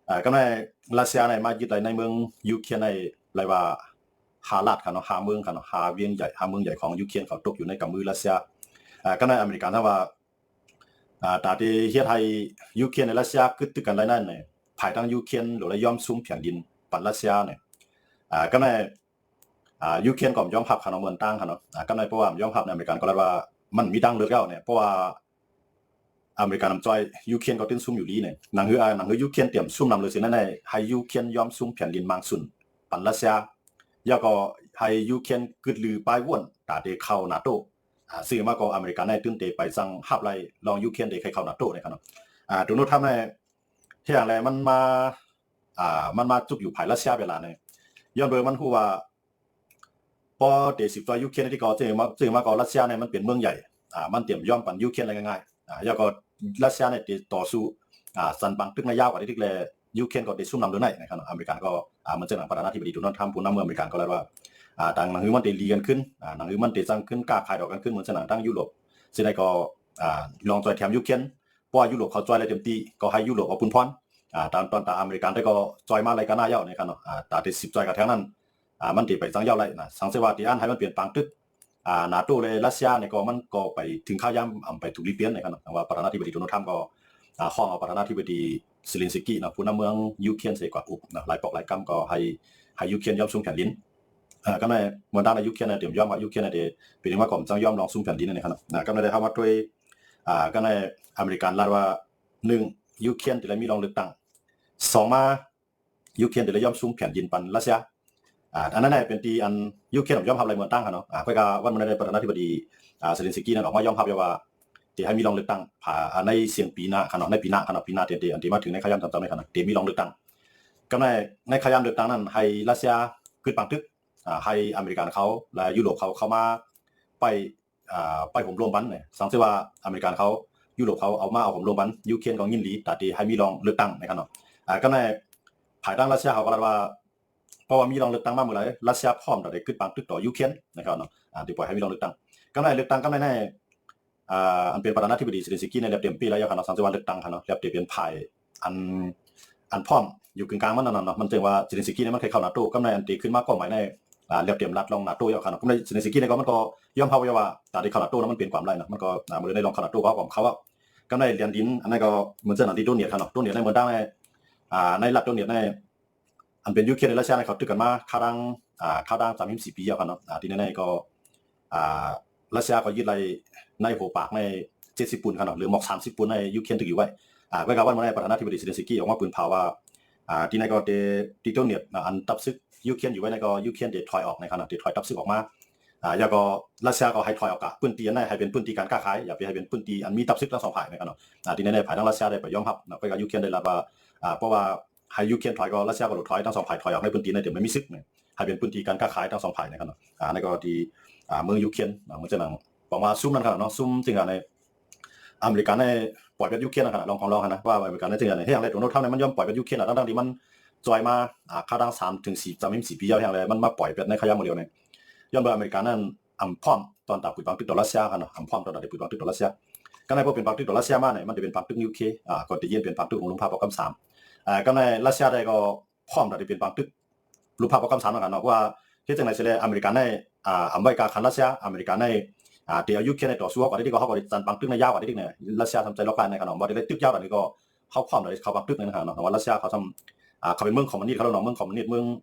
ก็ในรัสเซียในมายึดในเมืองยูเครนในเรียกว่าหาลาดค่ะเนาะหาเมืองค่ะเนาะหาเวียงใหญ่หาเมืองใหญ่ของยูเครนเขาตกอยู่ในกำมือรัสเซียก็ในอเมริกันถ้าว่าตาที่เฮ็ดให้ยูเครนในรัสเซียกึดตึกกันได้นั่นเนี่ยภายทางยูเครนหรือว่ายอมซุ่มแผ่นดินปันรัสเซียเนี่ยก็ในยูเครนก็ยอมรับค่ะเนาะเมืองตั้งค่ะเนาะก็ในเพราะว่ายอมรับในอเมริกันก็เลยว่ามันมีดังเลือกแล้วเนี่ยเพราะว่าอเมริกันนำจอยยูเครนก็ติ้นซุ่มอยู่ดีเนี่ยหนังคือยูเครนเตรียมซุ่มนำเลยสินั่นในให้ยูเครนยอมซุ่มแผ่นดินมังสุนปันรัสเซียแล้วก็ให้ยูเครนกึดลือปลายว่นตาเดเข้านาโตซึ่งมาก็อเมริกันได้ตื่นเตไปสั่งหับไล่ลองยูเครนได้เข้านาโตเนี่ยครับเนาะตัวโน้ตทำในที่อย่างไรมันมาจุกอยู่ภายรัสเซียเวลาเนี่ยย้อนเบอร์มันคือว่าพอเดสิบตัวยูเครนที่ก็ซึ่งมาก็รัสเซียเนี่ยมันเป็นเมืองใหญ่มันเตรียมย่อมปันยูเครนอะไรง่ายๆแล้วก็รัสเซียเนี่ยต่อสู้สันบังตึกในยาวกว่าที่เลยยูเครนก็ได้ซุ่มนำโดยไหนนะครับอเมริกันก็มันจะหนังประธานาธิบดีโดนัลด์ทรัมป์ผู้นำเมืองอเมริกันก็เลยว่าต่างหนังมันได้ลีกันขึ้นหนังมันได้สร้างขึ้นกล้าขายดอกกันขึ้นเหมือนสนามตั้งยุโรปซึ่งได้ก็ลองจอยแถมยูเครนเพราะว่ายุโรปเขาจอยอะไรเต็มที่ก็ให้ยุโรปเอาปุ่นพรตอนอเมริกันได้ก็จอยมาอะไรกันหน้าเย้าเนี่ยครับเนาะตาที่10จอยกับแถวนั้นมันติไปสังเย้าไรนะสังเสว่าที่อันให้มันเปลี่ยนปังตึกนาโต้เลยรัสเซียเนี่ยก็มันก็ไปถึงข้าวยามไปถูกรีเปลี่ยนนะครับว่าประธานาธิบดีโดนัลด์ทรัมป์ก็ห้องเอาประธานาธิบดีเซเลนสกี้นะผู้นำเมืองยูเครนเสียกว่าอุบนะหลายปอกหลายกำก็ให้ยูเครนยอมซุ่มแผ่นดินก็ในเมืองด้านในยูเครนเนี่ยเตรียมยอมว่ายูเครนเนี่ยเป็นว่าก่อนจะยอมลองซุ่มแผ่นดินนะครับก็ในได้ทำมาด้วยก็ในอเมริกันลาดว่า1ยูเครนที่ได้มีรองเลือกตั้ง2มายูเครนที่ได้ยอมซุ่มแผ่นดินปันรัสเซียอันนั้นเป็นตีอันยูเครนยอมรับอะไรเมืองตั้งค่ะเนาะก็วันมันได้ประธานาธิบดีเซเลนสกี้นั่นออกมายอมรับว่าที่ให้มีรองเลือกตั้งในเสียงปีหน้าค่ะเนาะในปีหน้าเดือนอันที่มาถึงในขยันจำได้ค่ะเนาะที่มีรองเลือกตั้งก็ในขยันเลือกตั้งนั้นให้รัสเซียขึ้นปังตึกให้อเมริกันเขาและยุโรปเขาเข้ามาไปห่มรวมบันเนี่ยสังเกตว่าอเมริกันเขายุโรปเขาเอาห่มรวมบันยูเครนก็ยินดีแต่ที่ให้มีรองเลือกตั้งนะครับเนาะก็ในภายใต้รัสเซียเขาก็ว่าเพราะว่ามีรองเลือกตั้งมาเมื่อไหร่รัสเซียพร้อมได้ขึ้นปังตึกต่อยูเครนนะครับเนาะที่ปล่อยให้มีรองเลือกตั้งก็ในเลือกตั้งก็ในอันเป็นประธานาธิบดีเซเลนสกี้ในเต็มปีแล้วอย่างครับสังเกตว่าเลือกตั้งครับเนาะเต็มเป็นภายอันพร้อมอยู่กึ่งกลางมันนั่นเนาะมันจึงว่าเซเลนสกี้เนี่ยมันเคยเข้านาโต้ก็ในอันตีขึ้นมากกว่าหมายในเรียบเตรียมรัดลองนาโต้อย่างครับก็ในเซเลนสกี้เนี่ยก็มันก็ย่อมภาวะว่าตอนที่เข้านาโต้นั้นมันเป็นความไรนะมันก็เมื่อได้ลองเข้านาโต้ก็ของเขาว่าก็ในเรียนดินอันนั้นก็เหมือนเส้นอันที่โดนเนียครับเนาะโดนเนียในเมืองด้านในรัฐโดนเนียในอันเป็นยูเครนและรัสเซียเขาตึกกันมาข้าวดัง34 ปีแล้วครับเนาะที่นั่นก็รัสเซียก็ยึดไรในหัวปากใน70 ปุ่นครับเนาะหรือหมอก30 ปุ่นในยูเครนตึกอยู่ไว้ก็กล่าวว่าเมื่อประธานาธิบดีเซเลนสกี้ออกมาปืนเผาว่าที่นั่นก็ที่โดนเนียอันตับซึกยูเครนอยู่ไว้ในก็ยูเครนเดถอยออกในขณะที่ถอยตับซึกออกมาแล้วก็รัสเซียก็ให้ถอยออกกับปืนตีนั่นให้เป็นปืนตีการค้าขายอย่าไปให้เป็นปืนตีอันมีตับซึกทั้งสองฝ่ายนะครับเนาะที่นั่นฝ่ายทั้งรัสเซียได้ไปยอมรับนะก็ยูเครนได้รับว่าเพราะว่าให้ยูเครนถอยก็รัสเซียก็หลุดถอยทั้งสองฝ่ายถอยออกในปืนตีในเดี๋ยวไม่มีซึกเนี่ยให้เป็นปืนตีการค้าขายทั้งสองฝ่ายนะครับเนาะในก็ที่เมืองยูเครนมันจะนั่งบอกว่าซุ่มนั่นครับเนาะซุ่มจริงๆในอเมริกันในปล่อยเป็นยูเครนนะครับลองนะว่าอเมริกันในจริงๆในที่อย่างไรโดนัลด์ทรัมป์เนี่ยมันยอมปล่อยเป็นยูเครนตั้งที่มันจอยมาข้าวดัง3 ถึง 4 ปีอย่างไรมันมาปล่อยเป็นในขยะหมดเลยเนี่ยย้อนไปอเมริกันนั้นพร้อมตอนตัดปุ๋ยบางตึกต่อรัสเซียครับเนาะพร้อมตอนตัดปุ๋ยบางตึกต่อรัสเซียก็ในพวกเป็นบางตึกต่อรัสเซียมาเนี่ยมันจะเป็นบางตึกยูเคก็จะยื่นเป็นบางตึกของลุงพาปกำ3ก็ในรัสเซียได้ก็พร้อมตัดเป็นบางตึกลุงพาปกำ3เหมือนกันเนาะว่าที่จังไหนเสร็จอเมริกันในอเมริกาคันรัสเซียอเมริกันในเดี๋ยวยูเครนในต่อสู้กับที่ก็เขาก็จันบางตึกในยาวกว่าที่เนี่ยรัสเซียทำใจล็อกกันในขนมว่าได้ตึกยาวแต่นี่ก็เขาพร้อมเลยเขาบางตึกในขนมว่ารัสเซียเขาทำเขาเป็นเมืองคอมมิวนิสต์เขาเนาะเมืองคอมมิวนิสต์เมือง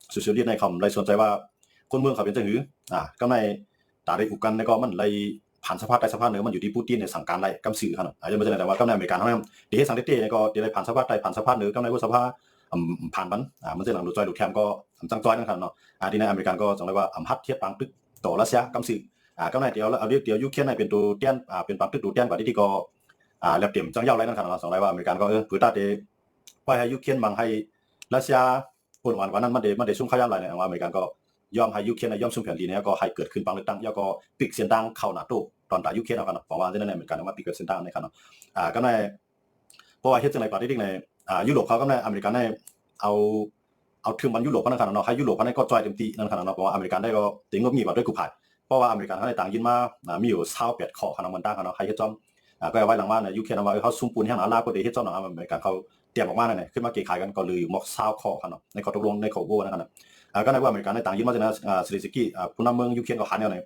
โซเชียลิสต์ในคอมเลยสนใจว่าคนเมืองเขาเป็นจังหือก็ในตาได้อุกันในก็มันเลยผ่านสภาพใต้สภาพเหนือมันอยู่ที่ปูตินในสั่งการไรกำสื่อขนาดจะไม่ใช่แต่ว่าก็ในอเมริกันเขาเนี่ยเดี๋ยวสั่งเต้ในก็เดี๋ยวผ่านสภาพใต้ผ่านสภาพเหนือก็ในว่าสภาพผ่านมันจะหลังดูจอยดูแคมก็จังจอยนั่นขนาดเนาะที่ในอเมริกันก็จังเลยว่าฮัดเทียบปังตึกต่อรัสเซียกำสื่อก็ในเดี๋ยวยูเครนในเป็นตัวเตี้ยนเป็นปังตึกตัวเตี้ยนกว่าที่ก็แล้วเตรียมจังเย้าไรนั่นขนาดเนาะสองไรว่าอเมริกันก็ผือตาเดไปให้ยูเครนบางให้รัสเซียปนวันนั้นมันได้ซุ่มข้าวยามไรเนี่ยว่าอเมริกันก็ยอมให้ยูเครนยอมซุ่มแผ่นดินเนี่ยก็ให้เกิดขึ้นปังเลือกตั้งแล้วก็ปิกเสียงดังเข้านาโต้ตอนตายยูเครนเอากันบอกว่าที่นั่นอเมริกันมาปิกเสียงดังในขนาดก็ในเพราะว่าเฮ็ดจังได๋ปาร์ตี้ในยุโรปเขาก็ในอเมริกันในเอาถึงมันยุโรปนั่นขนาดเนาะให้ยุโรปก็จอยเต็มที่นั่นขนาดเนาะเพราะว่าอเมริกันได้ก็ติงงบงีบด้วยกูภายเพราะว่าอเมริกันเขาได้ต่างยินมามีอยู่28ข้อขนาดมันต่างขนาดใครเฮ็ดจอมก็ไว้หลังว่าในยูเครนว่าเขาซุ่มปูนแห่งอาลาก็ได้เฮ็ดจอมอเมริกันเขา เตรียมออกมาเนี่ยขึ้นมาเกยขายกันก็เลยหมอกซาวคอครับเนาะในข้อตกลงในข้อโบนะครับก็ในว่าอเมริกันในต่างยื่นมาจากเซเลนสกี้ผู้นำเมืองยูเครนก็หันเนี่ย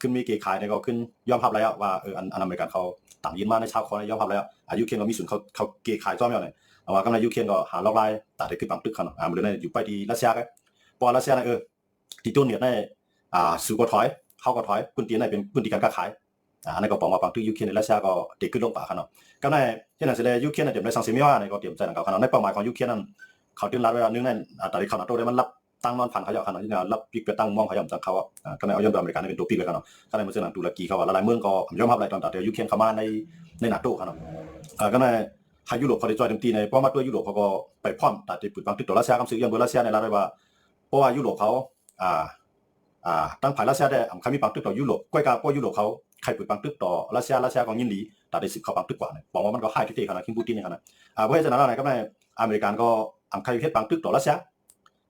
ขึ้นมีเกยขายเนี่ยก็ขึ้นยอมรับแล้วว่าอันอเมริกันเขาต่างยื่นมาในชาวคอยอมรับแล้วยูเครนก็มีส่วนเขาเกยขายจ้อมเนี่ยว่าก็ในยูเครนก็หาล็อกไลน์ตัดได้ขึ้นปังตึกครับมันเลยในอยู่ไปที่รัสเซียกันพอรัสเซียเนี่ยที่ต้นเนี่ยในสู่ก็ถอยเขาก็ถอยพื้นที่ในเป็นพื้นที่การค้าขายอันนี้ก็บอกว่าปังตึกยูเครนในรัสเซียก็เด็กขึ้นลงป่าครับเนาะก็ในที่นั่นเสร็จแล้วยูเครนเนี่ยเตรียมในสังเสมิว่าในก็เตรียมใจนะครับในเป้าหมายของยูเครนนั้นเขาตื่นรัดไว้นึงนั่นแต่ที่เขาโตได้มันรับตั้งนอนผ่านเขาอย่างขนาดที่รับปีกไปตั้งมองเขาอย่างจังเขาก็ในเอายอมอเมริกันเป็นตัวปีกเลยครับเนาะก็ในมันเสนอตุรกีเขาว่าหลายเมืองก็ยอมรับอะไรตอนแต่ยูเครนเข้ามาในนาโต้ครับเนาะก็ในให้ยุโรปเขาได้จอยเต็มที่ในเพราะมาตัวยุโรปเขาก็ไปพร้อมแต่ที่ปืนปังตึกตัวรัสเซียกำซื้อยังเบอร์รัสเซียในรัฐไว้ว่าเพราะว่ายุโรปเขาตั้งผ่านรัสเซียได้เขามีปังตึกต่อยุโรปก้อยกาเพราะยุโรปเขาใครปืนปังตึกต่อรัสเซียก็ยินดีแต่ได้สิบเขาปังตึกกว่าเนี่ยบอกว่ามันก็ให้ที่เตะขนาดคิมพูตินขนาดเพราะฉะนั้นอะไรก็ในอเมริกันก็ใครเฮ็ดปังตึกต่อรัสเซี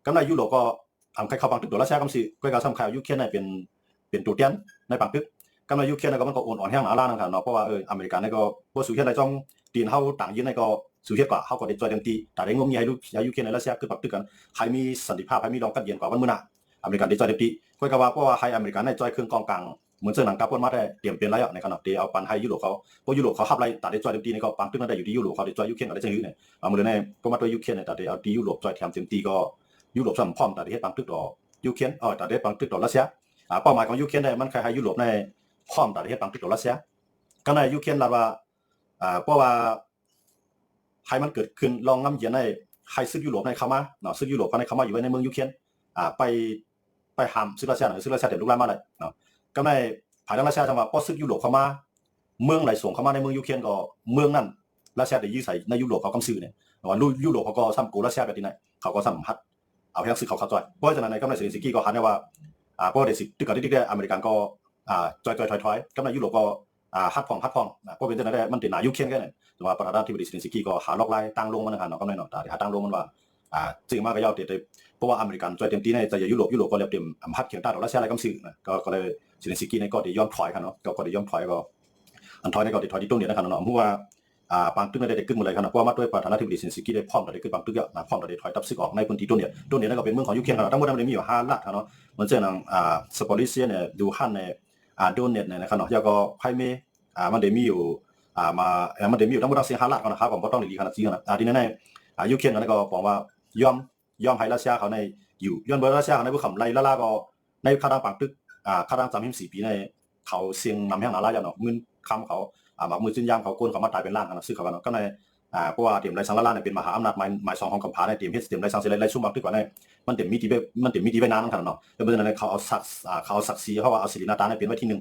ยก็ในยุโรปก็ใครเข้าปังตึกต่อรัสเซียกำซื้อก้อยกาซ้ำใครยูเครนเป็นตัวเตี้ยนในปังตึกก็ในยูเครนก็มันก็อ่อนแห้งหนาล่านะครับเนาะเพราะว่าอเมริกันนี่ก็พวกสุเทพในจ้องตีนเขาต่างยืนในก็สุเทพกว่าเขาก็ได้จอยเต็มที่แต่ได้งมงายยูเครนในรัสเซียคือปักตึกกันใครมีสันติภาพใครมีรองกัดเย็นกว่าวันมื้อน่ะอเมริกันได้จอยเต็มที่ค่อยก็ว่าเพราะว่าให้อเมริกันได้จอยเครื่องกองกลางเหมือนเสื้อหนังกาปนมาได้เตรียมเป็นไรในขณะที่เอาปันให้ยุโรปเขาเพราะยุโรปเขาฮับไรแต่ได้จอยเต็มที่ในก็ปังตึกนั้นได้อยู่ที่ยุโรปเขาได้จอยยูเครนก็ได้จังอยู่เนี่ยเอามือเนี่ยก็มาตัวยูเครนเนี่ยแต่ได้เอาที่ยุโรปจอยแถมเต็มที่ก็ยุโรปซ้ำพร้อมแต่ได้เฮ็ดปังตึกต่อยูเครนแต่ได้ปังตึกต่อรัสเซียเป้าหมายของยูเครนได้มันคล้ายๆยุโรปในพร้อมแต่ได้เฮ็ดปังตึกต่อรัสเซียก็ในยูเครนเราว่าเพราะว่าให้มันเกิดขึ้นลองน้ำเย็นในให้ซึกยุโรปในเข้ามาเนาะซึกยุโรปในเข้ามาอยู่ในเมืองยูเครนไปห้ามซึกรัสเซียซึกรัสเซียเต็มลุกลามมาเลยเนาะก็ในภายในรัสเซียทำว่าพอซึกยุโรปเข้ามาเมืองไหลส่งเข้ามาในเมืองยูเครนก็เมืองนั้นรัสเซียได้ยื้อใส่ในยุโรปเขากำซื้อเนี่ยว่ายุโรปเขาก็ซ้ำกูรัสเซียแบบนี้เขาก็ซ้ำฮัดเอาแค่ซึกเขาเข้าใจเพราะฉะนั้นในก็ในเซเลนสกี้ก็หันว่าเพราะเดี๋ยวสิตึกกับที่อเมริกันก็จอยถอยก็ในยุโรปก็ฮัดพองเพราะเป็นแต่นั้นมันติดหนายูเครนแค่นั้นแต่ว่าประธานาธิบดีเซเลนสกี้ก็หาล็อกไล่ตั้งลงมันนะครับเนาะก็ในเนาะแต่หาตั้งลงมันว่าซึ่งมากก็ยาวเด็ดเพราะว่าอเมริกันจอยเต็มที่ในใจยุโรปก็เรียบเต็มฮัดเขียงต้าต่อรัสเซียอะไรก็ซื้อก็เลยเซเลนสกี้ในก็ได้ย้อนถอยครับเนาะก็ได้ย้อนถอยก็อันถอยในก็ได้ถอยที่ตรงนี้นะครับเนาะเพราะว่าปังตึกได้ขึ้นมาเลยครับเพราะว่ามาด้วยประธานาธิบดีเซเลนสกี้ได้พร้อมได้ขึ้นปังตึกเยอะพร้อมได้ถอยทับซึกออกในพื้นที่ตรงนี้นั่นก็เป็นเมืองของยูเครนครับทั้งหมดมันมีอยู่5รัฐครับเนาะเหมือนเช่นสปอริเซียเนี่ยดูฮันเนี่ยโดนเน็ตเนี่ยนะครับเนาะแล้วก็ไพเมมันได้มีอยู่มันได้มีอยู่ทั้งหมดทั้ง5รัฐนะครับผมก็ต้องดีขนาดนี้นะทีนั้นในยูเครนก็บอกว่ายอมให้รัสเซียเขาในอยู่ย้อนเบอร์รัสเซียเขาในผู้ขำไล่ล่าก็ในคาดังปังตึกคาดัง34ปีในเขาเสียงนำแห่งนาลาอย่างเนาะมือคำเขาหมักมือจุนยามเขาโกนเขามาตายเป็นล้านนะซื้อเขาก็ในเพราะว่าเตรียมไรสังละล้านเป็นมหาอำนาจหมายสองของกัมพูชาในเตรียมเฮ็ดเตรียมไรสังเสร็จไรชุ่มบังตึกว่าในมันเตรียมมีที่ไปนานขนาดเนาะแล้วเพราะฉะนั้นเขาเอาศักดิ์ศรีเขาว่าเอาศิรินาตาในเป็นไว้ที่1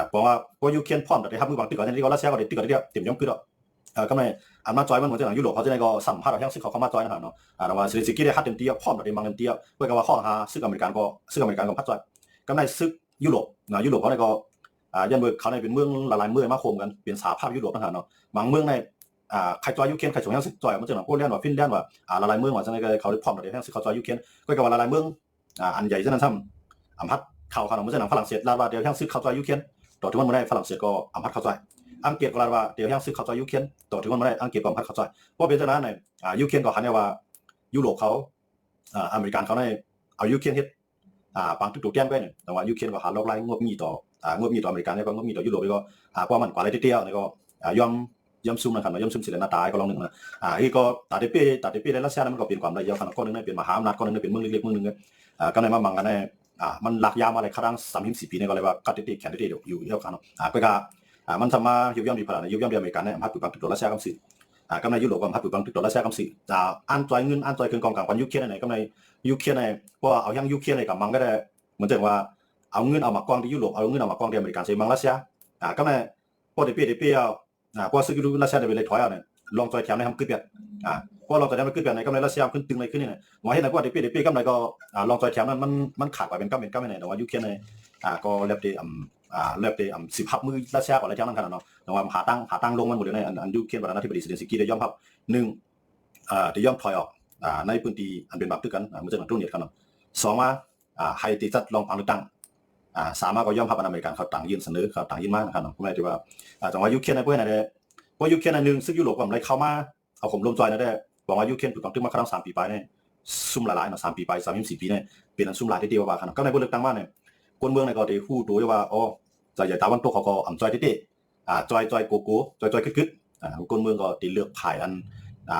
เพราะว่ายูเครนพร้อมแต่ได้รับมือบางตึกก่อนที่รัสเซียก็ได้ตึกก่อนที่เตรียมย่อมขึ้นแล้วก็ในอันมาจอยมันเหมือนจะหนังยุโรปเขาจะในก็สัมภาษณ์เราแห่งซึกเขาเข้ามาจอยนะครับเนาะแต่ว่าเซเลนสกี้ได้ฮัดเต็มที่พร้อมแต่ได้บางเต็มที่เพื่อกับว่าข้อหาซึกอเมริกันก็พัดจอยก็ในซึกยุโรปยุโรปเขาในก็ยันเมืองเขาในเป็นเมืองหลายเมืองมาโคมกันเป็นสหภาพยุโรปนะครับเนาะบางเมืองในใครจอยยูเครนใครส่งแห่งซึกจอยมันจะหนังโปแลนด์ว่าฟินแลนด์ว่าหลายเมืองว่าจะในเขาได้พร้อมแต่ได้แห่งซึกเขาจอยยูเครนก็กับว่าหลายเมืองอันใหญ่เช่นนั้นซ้ำอัมพัดเขาขนาดมันจะหนังฝรั่งเศสลาว่าเดียวแห่งซึกเขาจอยยูเครนต่อถึงวันไม่ได้ฝรั่งเศสก็อัมพัดเขาจอยอังกฤษก็ลาว่าเดี๋ยวยังซื้อเข้าใจยูเครนต่อถึงวันไม่ได้อังกฤษก็พัดเข้าใจเพราะเป็นฉะนั้นในยูเครนก็หันว่ายุโรปเขาอเมริกันเขาในเอายูเครนเฮ็ดปังตึกตัวแก้มไปเนี่ยแต่ว่ายูเครนก็หาล็อกไล่งบมีต่องบมีต่ออเมริกันแล้วก็งบมีต่อยุโรปแล้วก็เพราะมันกว่าอะไรเตี้ยๆแล้วก็ย่อมซุ่มนะครับย่อมซุ่มสิเลนาตายก็ลองนึงนะอีกก็ตัดเปในรัสเซียมันก็เป็นความละเอียดขนาดก้อนนึงเป็นมหาอำนาจก้อนนึงเป็นเมืองเล็กๆเมืองนึงก็ในมาบังกันในมันหลักยามอะไรครั้ง34 ปีเนี่ยก็เลยว่ากัดเตี้ยแข็งเตี้ยอยู่เยอะขนาดก็มันทำมายุบย่อมดีพลังยุบย่อมดีอเมริกันเนี่ยพัดปืนบังตึกตัวรัสเซียกำสื่อกำในยุโรปก็พัดปืนบังตึกตัวรัสเซียกำสื่ออันจอยเงินอันจอยเครื่องกองกลางกันยูเครนไหนกำในยูเครนไหนเพราะเอายังยูเครนไหนกับมังก็ได้เหมือนเดิมว่าเอาเงินเอามากองที่ยุโรปเอาเงินเอามากองที่อเมริกันใช้มังรัสเซียกำในพอเดปี้พอซื้อยุโรปรัสเซียได้ไปเลยถอยเอาเนี่ยลองจอยแถมในทำขึ้นเปียกพอลองจอยแถมในขึ้นเปียกในกำในรัสเซียขึ้นตึงในขึ้นนี่เนี่ยหมายเห็นนะว่าเดปี้กำในก็ลองจอยแถมนั้นมันขาดกว่าเป็นกำไม่ไหนแต่ว่ายูเครนไหนก็เรียบดีเลือกได้สิบพับมือรัสเซียก่อนแล้วจังนั้นขนาดเนาะแต่ว่าหาตั้งลงมันหมดเลยในอันยูเครนประธานาธิบดีเซเลนสกี้ได้ย่อมพับ1ได้ย่อมถอยออกในพื้นที่อันเป็นแบบตึกกันมันจะหนักตรงนี้กันเนาะ2ว่าให้ติดจัดลองฟังเลือกตั้ง3ก็ย่อมพับอเมริกันเขาต่างยื่นเสนอเขาต่างยื่นมากนะครับเนาะก็หมายถึงว่าจังว่ายูเครนในพวกนั้นได้เพราะยูเครนใน1ซึ่งยุโรปก็ไม่เข้ามาเอาข่มลมจอยนั่นได้ บอกว่ายูเครนถูกต้องตึกมาครั้ง3 ปีไปเนี่ยซุ่มหลายๆเนาะ3 ปีไป3 4 ปีเนี่ยเป็นอันซุ่มหลายที่เดียวว่าขนาดก็ในบนเลือกตั้งมาเนี่ยคนเมืองในก็ได้ฮู้ตัวว่าอ๋อใจใหญ่ตาวันตกเขาก็อ่ำจอยที่จอยโกโก้จอยกึดคนเมืองก็ได้เลือกผ่ายอัน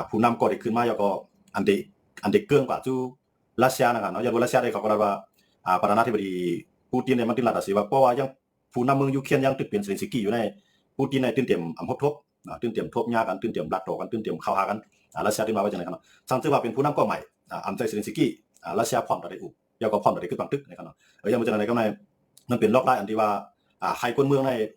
ผู้นำก็ได้ขึ้นมาแล้วก็อันเด็กเกินกว่าจู่รัสเซียนะครับเนาะอย่างรัสเซียได้เขาก็ว่าประธานาธิบดีปูตินเนี่ยมันติดหลักสิว่าเพราะว่ายังผู้นำเมืองยูเครนยังตึกเป็นเซเลนสกี้อยู่ในปูตินในตื่นเต้นอำพบทบตื่นเต้นทบยากันตื่นเต้นรัดต่อกันตื่นเต้นเข้าหากันรัสเซียที่มาว่าจังได๋ครับเนาะสังเกตว่าเป็นผู้นำก็ใหม่อำใจเซเลนสกี้รัสเซียพร้อมได้อุบแล้วก็พร้อมได้ขึ้นบังตึกนะครับเนาะยังบ่จังได๋ก็ในมันเป็นล็อกไลน์อันที่ว่าให้คนเมืองใน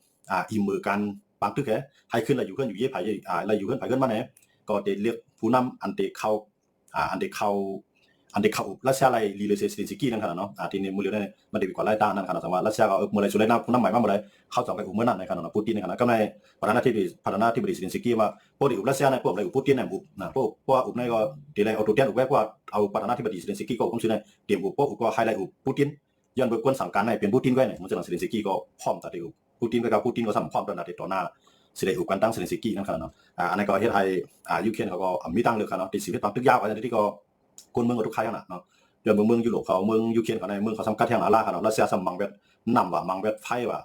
อิ่มมือกันบังตึกแฮให้ขึ้นแล้วอยู่ขึ้นอยู่เย่ไผแล้วอยู่ขึ้นไปขึ้นมาเนี่ยก็ได้เลือกผู้นำอันเดเข้ารัสเซียไล่ลีเลเซสซิกี้นั่นขนาดเนาะทีนี้มือเรียนมันได้กว่าไล่ต้านนั่นขนาดสมว่ารัสเซียก็เมื่อไรสุดเลยนะผู้นำใหม่มาเมื่อไรเข้าจับไปอุเมื่อนั้นในขนาดปูตินในขนาดก็ในประธานาธิบดีเซเลนสกี้ว่าพวกที่อุรัสเซียในพวกอะไรอุปูตินในอุนะพวกอุในก็ทีไรเอาตัวเตี้ยอุแวกว่าเอาประธานาธิบดีเซเลนสกี้ก็ผมชื่อในเตรียมอุพวกอุก็ไฮไลท์อุปูตินย้อนเบิกคนสั่งการในเป็นปูตินไว้เนี่ยมันจะหลังเซเลนสกี้ก็พร้อมตัดอุปูตินก็ปูตินก็สั่งพร้อมตัดต่อหน้าเสด็จอุกันตั้งเซเลนสกี้นั่นขนาดเนาะอันนี้ก็เฮ็ดให้ยูเครนเขาก็มีตั้งเลือกขนาดที่สิบเอ็ดปักตึกยาวอันนี้ที่ก็คนเมืองก็ทุกใครขนาดเนาะเดี๋ยวเมืองยุโรปเขาเมืองยูเครนเขาในเมืองเขาสำคัญที่หางอาลาครับรัสเซียสมังเวทนำว่ามังเวทไฟว่า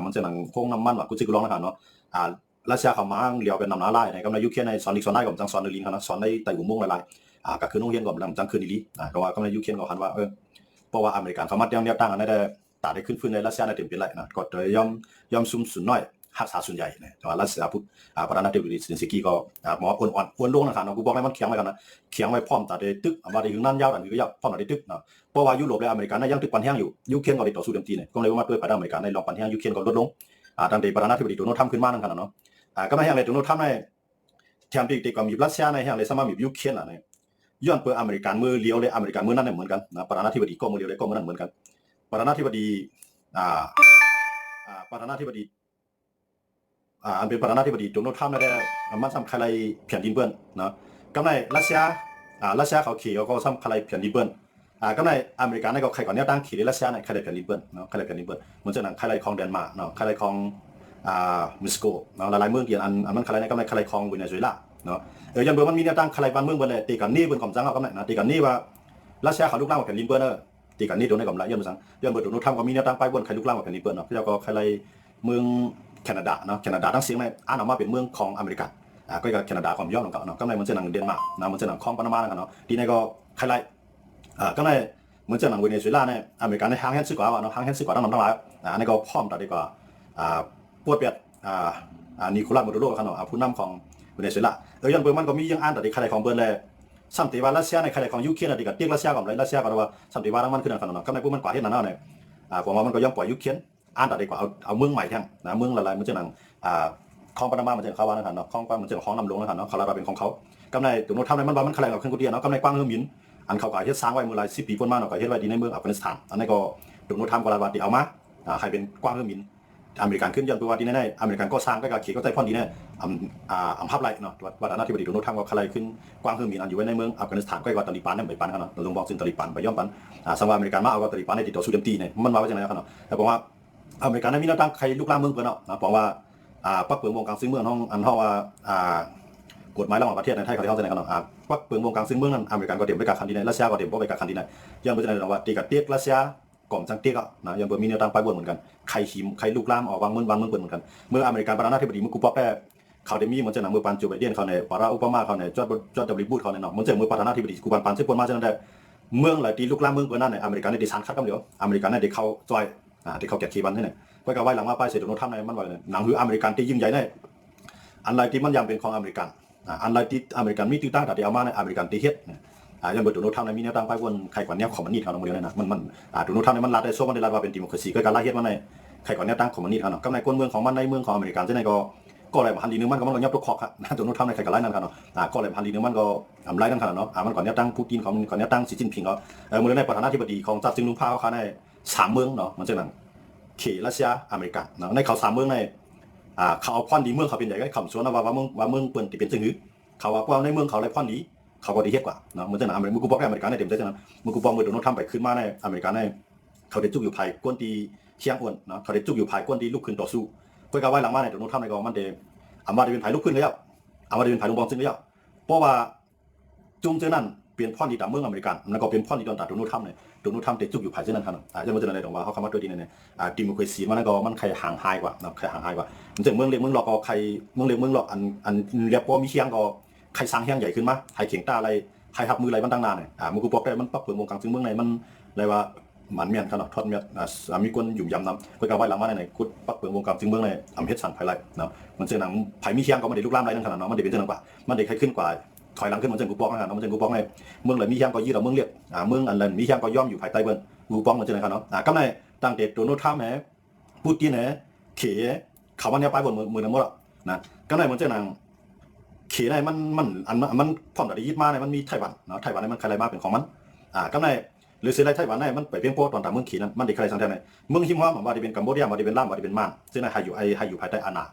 มันจะหนังโค้งน้ำมันว่ากูจิกร้องนะครับเนาะรัสเซียเขามาเลี้ยวเป็นนำน้าไล่ในกำลังยูเครนในสอนลิกสอนได้กับจังสอนเดลินเขานะสอนได้ไต่หัวม่วงหลายๆก็คือน้องเฮียนกับจังคืนนี้ก็ว่ากำลังยูเครนเขาคันว่าเพราะว่าอเมริกันเขามาเตรียมเรียบตั้งอันนี้ได้ตัดได้ขึ้นฟื้นในรัสเซียในเต็มเป็นไรนะก็จะย่อมซุ่มสุนน้อยหักษาส่วนใหญ่เนี่ยแต่ว่ารัสเซียพูดประธานาธิบดีเซเลนสกี้ก็หมออ้วนลงนะครับเนาะกูบอกให้มันเขียงไว้กันนะเขียงไว้พร้อมตัดได้ตึกว่าได้ถึงนั่นยาวอันนี้ก็ยาวพร้อมตัดได้ตึกเนาะเพราะว่ายุโรปและอเมริกายังตึกปันแห้งอยู่ยูเครนก็ได้ต่อสู้เต็มที่เนี่ยก็เลยว่าด้วยประเทศอเมริกาในรองปันแห้งยูเครนก็ลดลงตั้งแต่ประธานาธิบดีโดนัลด์ทรัมป์ขึ้นมานั่นขนาดเนาะก็ไม่แห้งเลยโดนัลด์ทรัมป์ในแถมที่ก็มีรัสเซียในแห้งเลยสามารถมียูเครนอ่ะเนี่ยย้อนเปิดอเมริกันมือเลี้ยวเลยอเมริกันมือนั่นเหมือนกันนะประธานาธิบดีก็มือเลี้ยวเลยก็มือนั่นเหมือนกันประธานาธิบดีประธานาธิบดีอันเป็นประธานาธิบดีโดนัลด์ทรัมป์ได้มันสำคัญอะไรแผ่นดินเปิ้ลเนาะก็ในรัสเซียเขาขี่ก็สำคัญอะไรแผ่นดินเปิ้ลก็ในอเมริกาในก็ใครก่อนเนี่ยตั้งขี่ในรัสเซียในใครได้แผ่นดินเปิ้ลเนาะใครได้แผ่นดินเปิ้ลเหมือนจะหนังใครได้คลองเดนมาร์กเนาะใครได้คลองมิสโกเนาะหลายๆเมืองเดียนอันมันใครในก็ในใครได้คลองเวเนซุเอลาเนาะยันเบอร์มันมีเนี่ยตั้งใครบ้านเมืองเปิ้ลเลยตีกันนี่เปิ้ลกำจังเอาก็ในนะตีกันนี่ว่ารัสเซียเขาลุกล้ำกับแผ่นดินเปิ้ลตีกันนี่โดนในกำไรยันเบอร์สังยันเบอร์โดนัลด์ทรัมป์ก็มีเนี่ยตั้งไปบนใครลุกล้ำกับแผ่นดินเปิ้ลเนาะที่เราก็ใครได้เมืองแคนาดาเนาะแคนาดาทั้งเสียงในอ่านออกมาเป็นเมืองของอเมริกาก็แคนาดาความย่อของเขาเนาะก็ในมันจะหนังเดนมาร์กนะมันจะหนังคลองปานามาเนาะทีนี้ก็ใครไล่ก็ในมันจะหนังเวเนซุเอลาในอเมริกาในห้างแฮนด์ซื้อกว่าเนาะห้างแฮนด์ซื้อกว่าทั้งหลายอันนี้ก็พร้อมตัดดีกว่าปวดเปียดนิโคลัสมาดูโรครับเนาะผู้นำของเวเนซุเอลายันเบอร์มันก็มียังอ่านตัดดีใครของเบอร์เลยสัมติว่ารัสเซียในใครของยูเครนดีกับเตียกรัสเซียกับอะไรรัสเซียก็ว่าสัมติว่าทั้งมันขึ้นกันเนาะก็ในพวกมันกว่าที่นั่นเนี่ยผมว่ามันก็ย่อมปล่อยยูเครนอ่านตัดดีกว่าเอาเมืองใหม่ทั้งนะเมืองหลายๆมันจะหนังคลองปานามามันจะเขาว่านะครับเนาะคลองปามันจะคลองนำลงนะครับเนาะเขาเราเป็นของเขากำไรตัวโน้ตทำในมันว่ามันใครกับขึ้นกูเดียเนาะกำไรกว้างเฮือมินอันเขาก็เฮ็ดสร้างไว้เมื่อหลาย10 ปีพ้นมาเนาะก็เฮ็ดไว้ดีในเมืองอัฟกานิสถานอันนี้ก็ตัวโน้ตทำก็ลาว่าที่เอามาใครเป็นกว้างเฮือมินอเมริกันขึ้นยันตัวว่าดีแน่ๆอเมริกันก็สร้างก็เขียนก็ใจพ่นดีแน่ภาพไรเนาะว่าหน้าที่บดีตัวโน้ตทำก็ใครขึ้นกว้างเฮือมินอันอยู่ไว้ในเมืองอัฟกานิสถานก็ว่าตาลีบันเนี่ยไปปันเขาเนาะเราลงบอกซึ่งตาลีบันไปย่อมปันสมัยอเมริกันมาเอาก็ตาลีบันในติดต่อสู้เต็มที่เนี่ยมันมาว่าจังไงครับเนาะแต่ผมว่าอเมริกันนั้นมีแนวตั้งใครลุกลามเมืองเพิ่นเนาะนะผมว่าปักเปิงวงกลางซึ่งเมืองน้องอันเท่าว่ากฎหมายระหว่างประเทศในไทยเขาที่เขาจะไหนกันเนาะปักเปิงวงกลางซึ่งเมืองนั้นอเมริกันก็เตรียมไปกับคันดีในรัสเซียก็เตรียมไปกับคันดีในยังไม่จะไหนว่าตีกับเตียกรัสเซียก่อมจังเตียกนะยังมีแนวตั้งไปบนเหมือนกันใครหิมใครลุกลามออกวางเมืองเปิดเหมือนกันเมื่ออเมริกันประธานาธิบดีเมื่อกูป๊อปแป้เขาได้มีเหมือนจะหนังเมื่อปันจูไบเดนเขาในบารักโอบามาเขาในจอร์จดับลิบูธเขาในเนาะเหมือนจะเมื่อประธานาธิบดีกูปันซึ่งคนมาจากนั้นได้เมืองหลายตีลุกลามเมืองเปิดนั่นในอเมริกันในดิฉันคัดกันเดียวอเมริกันในเด็กเขาจอยที่เขาแกะคีบันที่ไหนก็กล่าวไว้หลังมาป้ายเสร็จโดนทำในมันว่าหนังคืออเมริกันที่ยิ่งใหญ่ในอันไรที่มันยังเป็นของอเมริกันอันไรที่อเมริกันมีตื้อตั้งแต่เดียวมาในอเมริกันที่เฮ็ดยังเปิดโดนทำในมีแนวตั้งไปวนใครกว่านี้ของมันนี่เขาตรงนี้เลยนะมันโดนทำในมันรัดได้โซ่มันได้รัดว่าเป็นดิโมคราซีก็การไล่เฮ็ดมาในใครกว่านี้ตั้งของมันนี่เขาเนาะก็ในกวนเมืองของมันในเมืองของอเมริกันที่ไหนก็อะไรพันดีนึงมันก็มันก็ยับทุกขอกครับโดนทำในใครกับไล่นั่นเขาเนาะก็อะไรพันดีนึงมันก็ไล่นั่นเขาเนาะมันก่อนนี้ตั้งปูตินของก่อนนี้ตั้งสีจิ้นผิงเขาเมื่อในประธานาธิบดีของจัดซิงลุงพาเขาใน3 เมืองเนาะมันจะนั่งเขตรัสเซียอเมริกาเนาะในเขา3 เมืองในเขาเอาพรดีเมืองเขาเป็นใหญ่ก็คำสวนว่าเมืองเปิ่นที่เป็นจึงหือเขาว่าในเมืองเขาอะไรพรดีเขาก็ดีเฮ็ดกว่าเนาะมันจะอเมริกามือกูบอกอเมริกาในเต็มใจจังนะมือกูบอกมือโดนัลด์ทรัมป์ไปขึ้นมาในอเมริกาในเขาได้จุกอยู่ภายก้นตีเชียงอ้วนเนาะเขาได้จุกอยู่ภายก้นตีลุกขึ้นต่อสู้เพื่อการไว้หลังมาในโดนัลด์ทรัมป์ในก็มันเดอามาได้เป็นภายลุกขึ้นเลยอ่ะอามาได้เป็นภายลงบอลซึ่งเลยอ่ะเพราะว่า จุ่มเจ้านั่นเปลี่ยนพ่อนที่ตามเมืองอเมริกันแล้วก็เป็นพ่อนที่โดนตัดโดนัลด์ทรัมป์เนี่ยโดนัลด์ทรัมป์ติดจุกอยู่ภายใต้นั้นครับยังไม่เจออะไรตรงว่าเขาคำว่าตัวดีเนี่ยดิโมคราซีมันก็มันใครห่างหายกว่านะใครห่างหายกว่ามันจะเมืองเล็กเมืองหลอกก็ใครเมืองเล็กเมืองหลอกอันเรียบว่ามีเชียงก็ใครสร้างเชียงใหญ่ขึ้นมาใครเข่งตาอะไรใครหับมืออะไรมันตั้งนานเนี่ยมันกูบอกได้มันปักเปลืองวงการซึ่งเมืองไหนมันอะไรว่ามันเมียนขนาดทอดเมียนมีคนยุ่มยำน้ำก็กล่าวไว้หลังว่าในคุดปักเปลืองวงการซึ่งเมืองในอำเภอสันไผ่ไรเนาะมันเจอหนังไผ่มีเชียงก็มันได้ลุกลามไรนั่นขนาดเนาะมันได้เป็นเจอหนังกว่ามันได้ใครขึ้นกว่าถอยหลังขึ้นมันจะกูป้องนะครับมันจะกูป้องในเมืองไหนมีเชียงก็ยืดเอาเมืองเรียกเมืองอันนั้นมีเชียงก็ย่อมอยู่ภายใต้เบิ้งกูป้องมันจะไหนครับเนาะก็ในตั้งแต่โดนัลด์ทรัมป์เนี่ยปูตินเนี่ยเขยเขาวันนี้ไปบนมือนั้นหมดแล้วนะก็ในมันจะหนังเขยในมันพร้อมแต่ยึดมาในมันมีไต้หวันเนาะไต้หวันในมันใครอะไรมาเป็นของมันก็ในหรือเสียไรไต้หวันในมันไปเพียงโป้ตอนต่างเมืองเขยนั้นมันได้ใครสังเกตในเมืองหิมะว่าจะเป็นกัมพูชาว่าจะเป็นลาวว่าจะเป็นม่านซึ่งในให้อยู่ภายใต้อาณา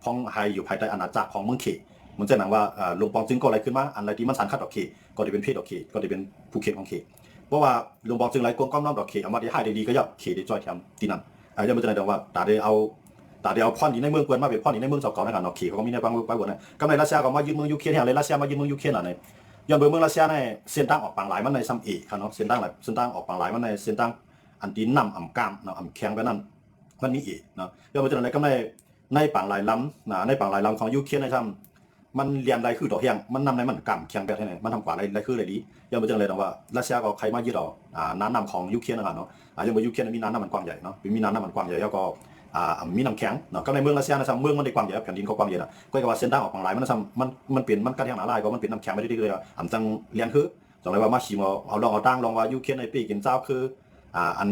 พ้องให้อยู่ภายใต้อาณาจักรของเมืองเขยมันจะหนังว่าลงปองจึงก็อะไรขึ้นมาอันไรที่มันสันคัดดอกเขก็จะเป็นเพศดอกเขก็จะเป็นผู้เขของเขเพราะว่าลงปองจึงไรกวงก้อมน้ำดอกเขเอามาได้ให้ได้ดีก็ย่อเขได้จ้อยแถมที่นั่นยังมันจะได้ว่าตาได้เอาพ่อนที่ในเมืองกวนมาเป็นพ่อนที่ในเมืองเก่าๆนะครับดอกเขเขาก็มีในบางไปบนนะก็ในรัสเซียก็มายึดเมืองยูเครนอย่างไรรัสเซียมายึดเมืองยูเครนอะไรย้อนเมืองรัสเซียในเส้นตั้งออกปางหลายมันในซัมเอครับเนาะเส้นตั้งออกปางหลายมันในเส้นตั้งอันที่นำอ่ำกามเนาะอ่ำแข็งไปนั่นมันมีเอเนาะย้อนมันจะอะไรก็ในปางหลายลำในปางหลายลำของยูเครนในซัมมันเรียนไรคือดอกเฮียงมันนำในมันกำแข็งแบบไหนมันทำกว่าไรคืออะไรดีย้อนมันจะอะไรตรงว่ารัสเซียก็ใครมายึดเอาน้ำนำของยูเครนนะครับเนาะยังเป็นยูเครนมีน้ำมันกว้างใหญ่เนาะมีน้ำมันกว้างใหญ่แล้วก็มีน้ำแข็งเนาะก็ในเมืองรัสเซียนะครับเมืองมันได้กว้างใหญ่แผ่นดินเขากว้างใหญ่นะก็ว่าเส้นทางออกฝั่งหลายมันเปลี่ยนมันกระเทียงหนาลายก็มันเป็นน้ำแข็งไปได้เลยอ่ำจังเรียนคือจังเลยว่ามาชิมเอาลองเอาตั้งลองว่ายูเครนในปีกินเจ้าคืออัน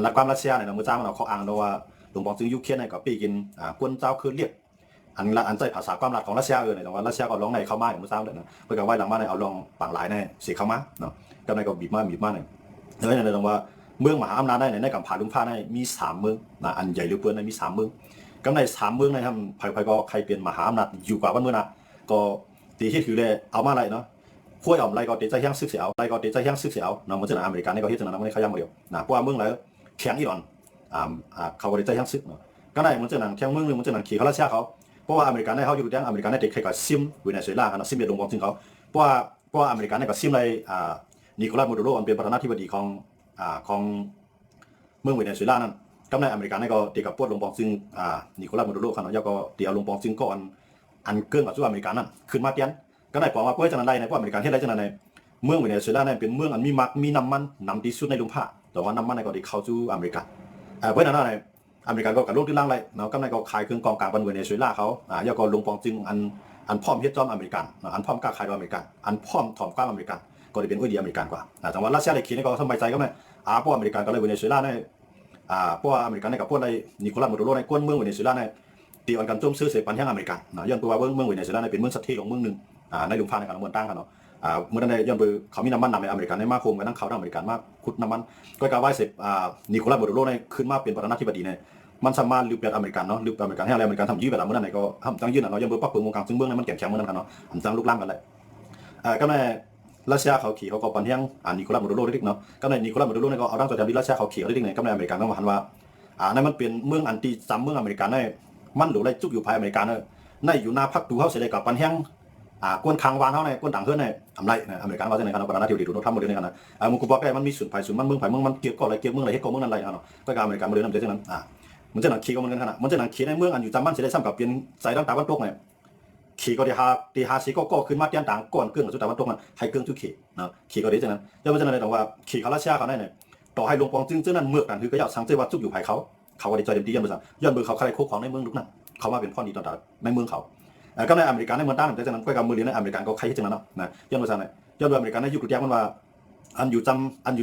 รักความรัสเซียเนี่ยเมื่อเจ้ามันเอาเขาอ้างว่าหลวงปองจึงยูเครนในกับปีกินกวนเจ้าคือเรียกอันใจภาษาความรักของรัสเซียเนี่ยแต่ว่ารัสเซียก็ร้องในเข้ามาอย่างเมื่อเช้าเลยนะเพื่อการไหว้หลังมาในเอาลองฝั่งหลายในเสียเข้ามาเนาะก็ในก็บีบมาเนี่ยแล้วเนี่ยแต่ว่าเมืองมหาอำนาจในกับผาลุงผ้าในมี3เมืองนะอันใหญ่หรือเปล่าในมี3เมืองก็ใน3เมืองในทำไผ่ก็ใครเป็นมหาอำนาจอยู่กว่าบ้านเมืองนะก็ตีที่ถือเลยเอามาอะไรเนาะขั้วอ่อมไรก็เตะใจแห้งซึกเสียวไรก็เตะใจแห้งซึกเสียวเนาะมันจะในอเมริกันในก็เฮ็ดจังนั้นไม่ได้เขาย่ำเดียวนะเพราะว่าเมืองแล้วแข็งอีหลอนเขาก็เตะใจแห้งซึกเนาะก็ได้มันจะนั่งแข็งเมืองนึงมันจะนั่งขี่เขาลัสเซียเขาเพราะว่าอเมริกันในเขาอยู่ที่อเมริกันในเด็กใครก็ซิมเวเนซุเอลาครับซิมเบียดลงบอลถึงเขาเพราะว่าอเมริกันในก็ซิมในนิโคลัสโมดูโรอันเป็นประธานาธิบดีของเมืองเวเนซุเอลานั่นก็ในอเมริกันในก็เด็กกับพวกลงบอลซึ่งนิโคลัสโมดูโรครับแล้วก็เดี๋ยวลงบอลซึ่งก็อันเกินกับสู้อเมริกันนั่นขึ้นมาเตี้ยนก็ได้บอกว่าเพื่อจะนั่นไรในพวกอเมริกันที่ไรจะนั่นในเมืองเวเนซุเอลาในเป็นเมืองอันมีน้ำมันนำที่สุดในลุมผ้าแต่ว่าน้ำมันในก็ได้เข้าสู่อเมริกันเพราะนั้นในอเมริกันก็กระโดดขึ้นล่างเลยเนาะก็ในก็ขายเครื่องกองกลางเป็นเวเนซุเอลาเขาแล้วก็ลงปองจึงอันพร้อมเฮ็ดจอมอเมริกันอันพร้อมกล้าขายโดยอเมริกันอันพร้อมถ่อมกล้าอเมริกันก็ได้เป็นอุ้ยดีอเมริกันกว่าแต่ว่ารัสเซียในขีดนี่ก็สบายใจก็ไม่พวกอเมริกันก็เลยเวเนซุเอลาในพวกอเมริกันในกับพวกในนิโคลัสโมดูโรในก้นเมืองเวเนซุเอลาในตีอันกันโจมซื้อเสพปันแห่งอเมริกันย้อนตัวเมืองเวเนซุเอลาในเป็นเมืองสัตย์ที่ของเมืองหนึ่งในหลุมพรางในการเมืองตั้งกันเนาะเมื่อนั้นย้อนไปเขามีน้ำมันนำในอเมริกันในมากโคมกันนั่งเขาทางอเมริกันมากขุดน้ำมันก็กล่าวว่าเสพนิโคลัสโมดูโรในขึ้นมาเป็นประธานาธิบดีในมันสามารถลืบแบบอเมริกันเนาะลืบอเมริกันให้อะไรอเมริกันทำยืดแบบเมื่อนั้นก็ทำจังยืดเนาะยังเบอร์ปักเปิงวงการซึ่งเบื้องนั้นมันแข็งแข็งเมื่อนั้นกันเนาะอันจังลุกล่างกันเลยก็ในรัสเซียเขาขี่เขาก็ปันเที่ยงนิโคลัสโมดูโรเล็กเนาะก็ในนิโคลัสโมดูโรในก็เอาดั้งตัวแทนที่รัสเซียเขาขี่เขาเล็กในก็ในอเมริกันก็มาหันว่านั่นมันเป็นเมืองอันตีซ้ำเมืองอเมริกันในมันหลุดไล่จุกอยู่ภายอเมริกันในอยู่หน้าพักตูเขาเสด็จกับปันเที่ยงกวนคังวานเขาในกวนต่างเฮือนในอำไรอเมริกันว่าจะในการประธานาธิบดีโดนัลด์ทรัมป์โมเดลในกันนะมุกบอกได้มันมีส่วนภายส่วนมันเมืองภายเมืองมันเกี่ยวกับอะไรเกี่ยวเมืองอะไรเฮ็ดกับเมืองนั้นอะไรเนาะก็การอเมริกันโมเดลนั้นจะเช่นนั้นมันจะหนักขี่ก็มันกันขนาดมันจะหนักขี่ในเมืองอันอยู่จำมันเสียได้ซ้ำกับเปลี่ยนใจตั้งตาวันตกเนี่ยขี่ก็ที่หาสีก็ขึ้นมาเตี้ยนต่างก่อนเกินกับสุดตาวันตกมันให้เกินทุกขี่นะขี่ก็ได้จังนั้นแล้วมันจะอะไรแต่ว่าขี่เขาลัสเซียเขาเนี่ยต่อให้ลงปองจึงนั้นเมือกนั่นคือก็อยากสังเกตว่าจุกอยู่ภายเขาก็ได้ใจเต็มที่ยันเบอร์ย้อนเบอร์เขาใครโคของในเมืองลุกนั่นเขามาเป็นพ่อดีต่อในเมืองเขาก็ในอเมริกันในเมืองตั้งแต่จังนั้นก็กับมือเรียนในอเมริกันก็ใครที่จังนั้นเนาะนะย้อนเบอร์เนี่ยย้อนเบอร์อเมริกันในยุคที่มันว่าอันอยู่จ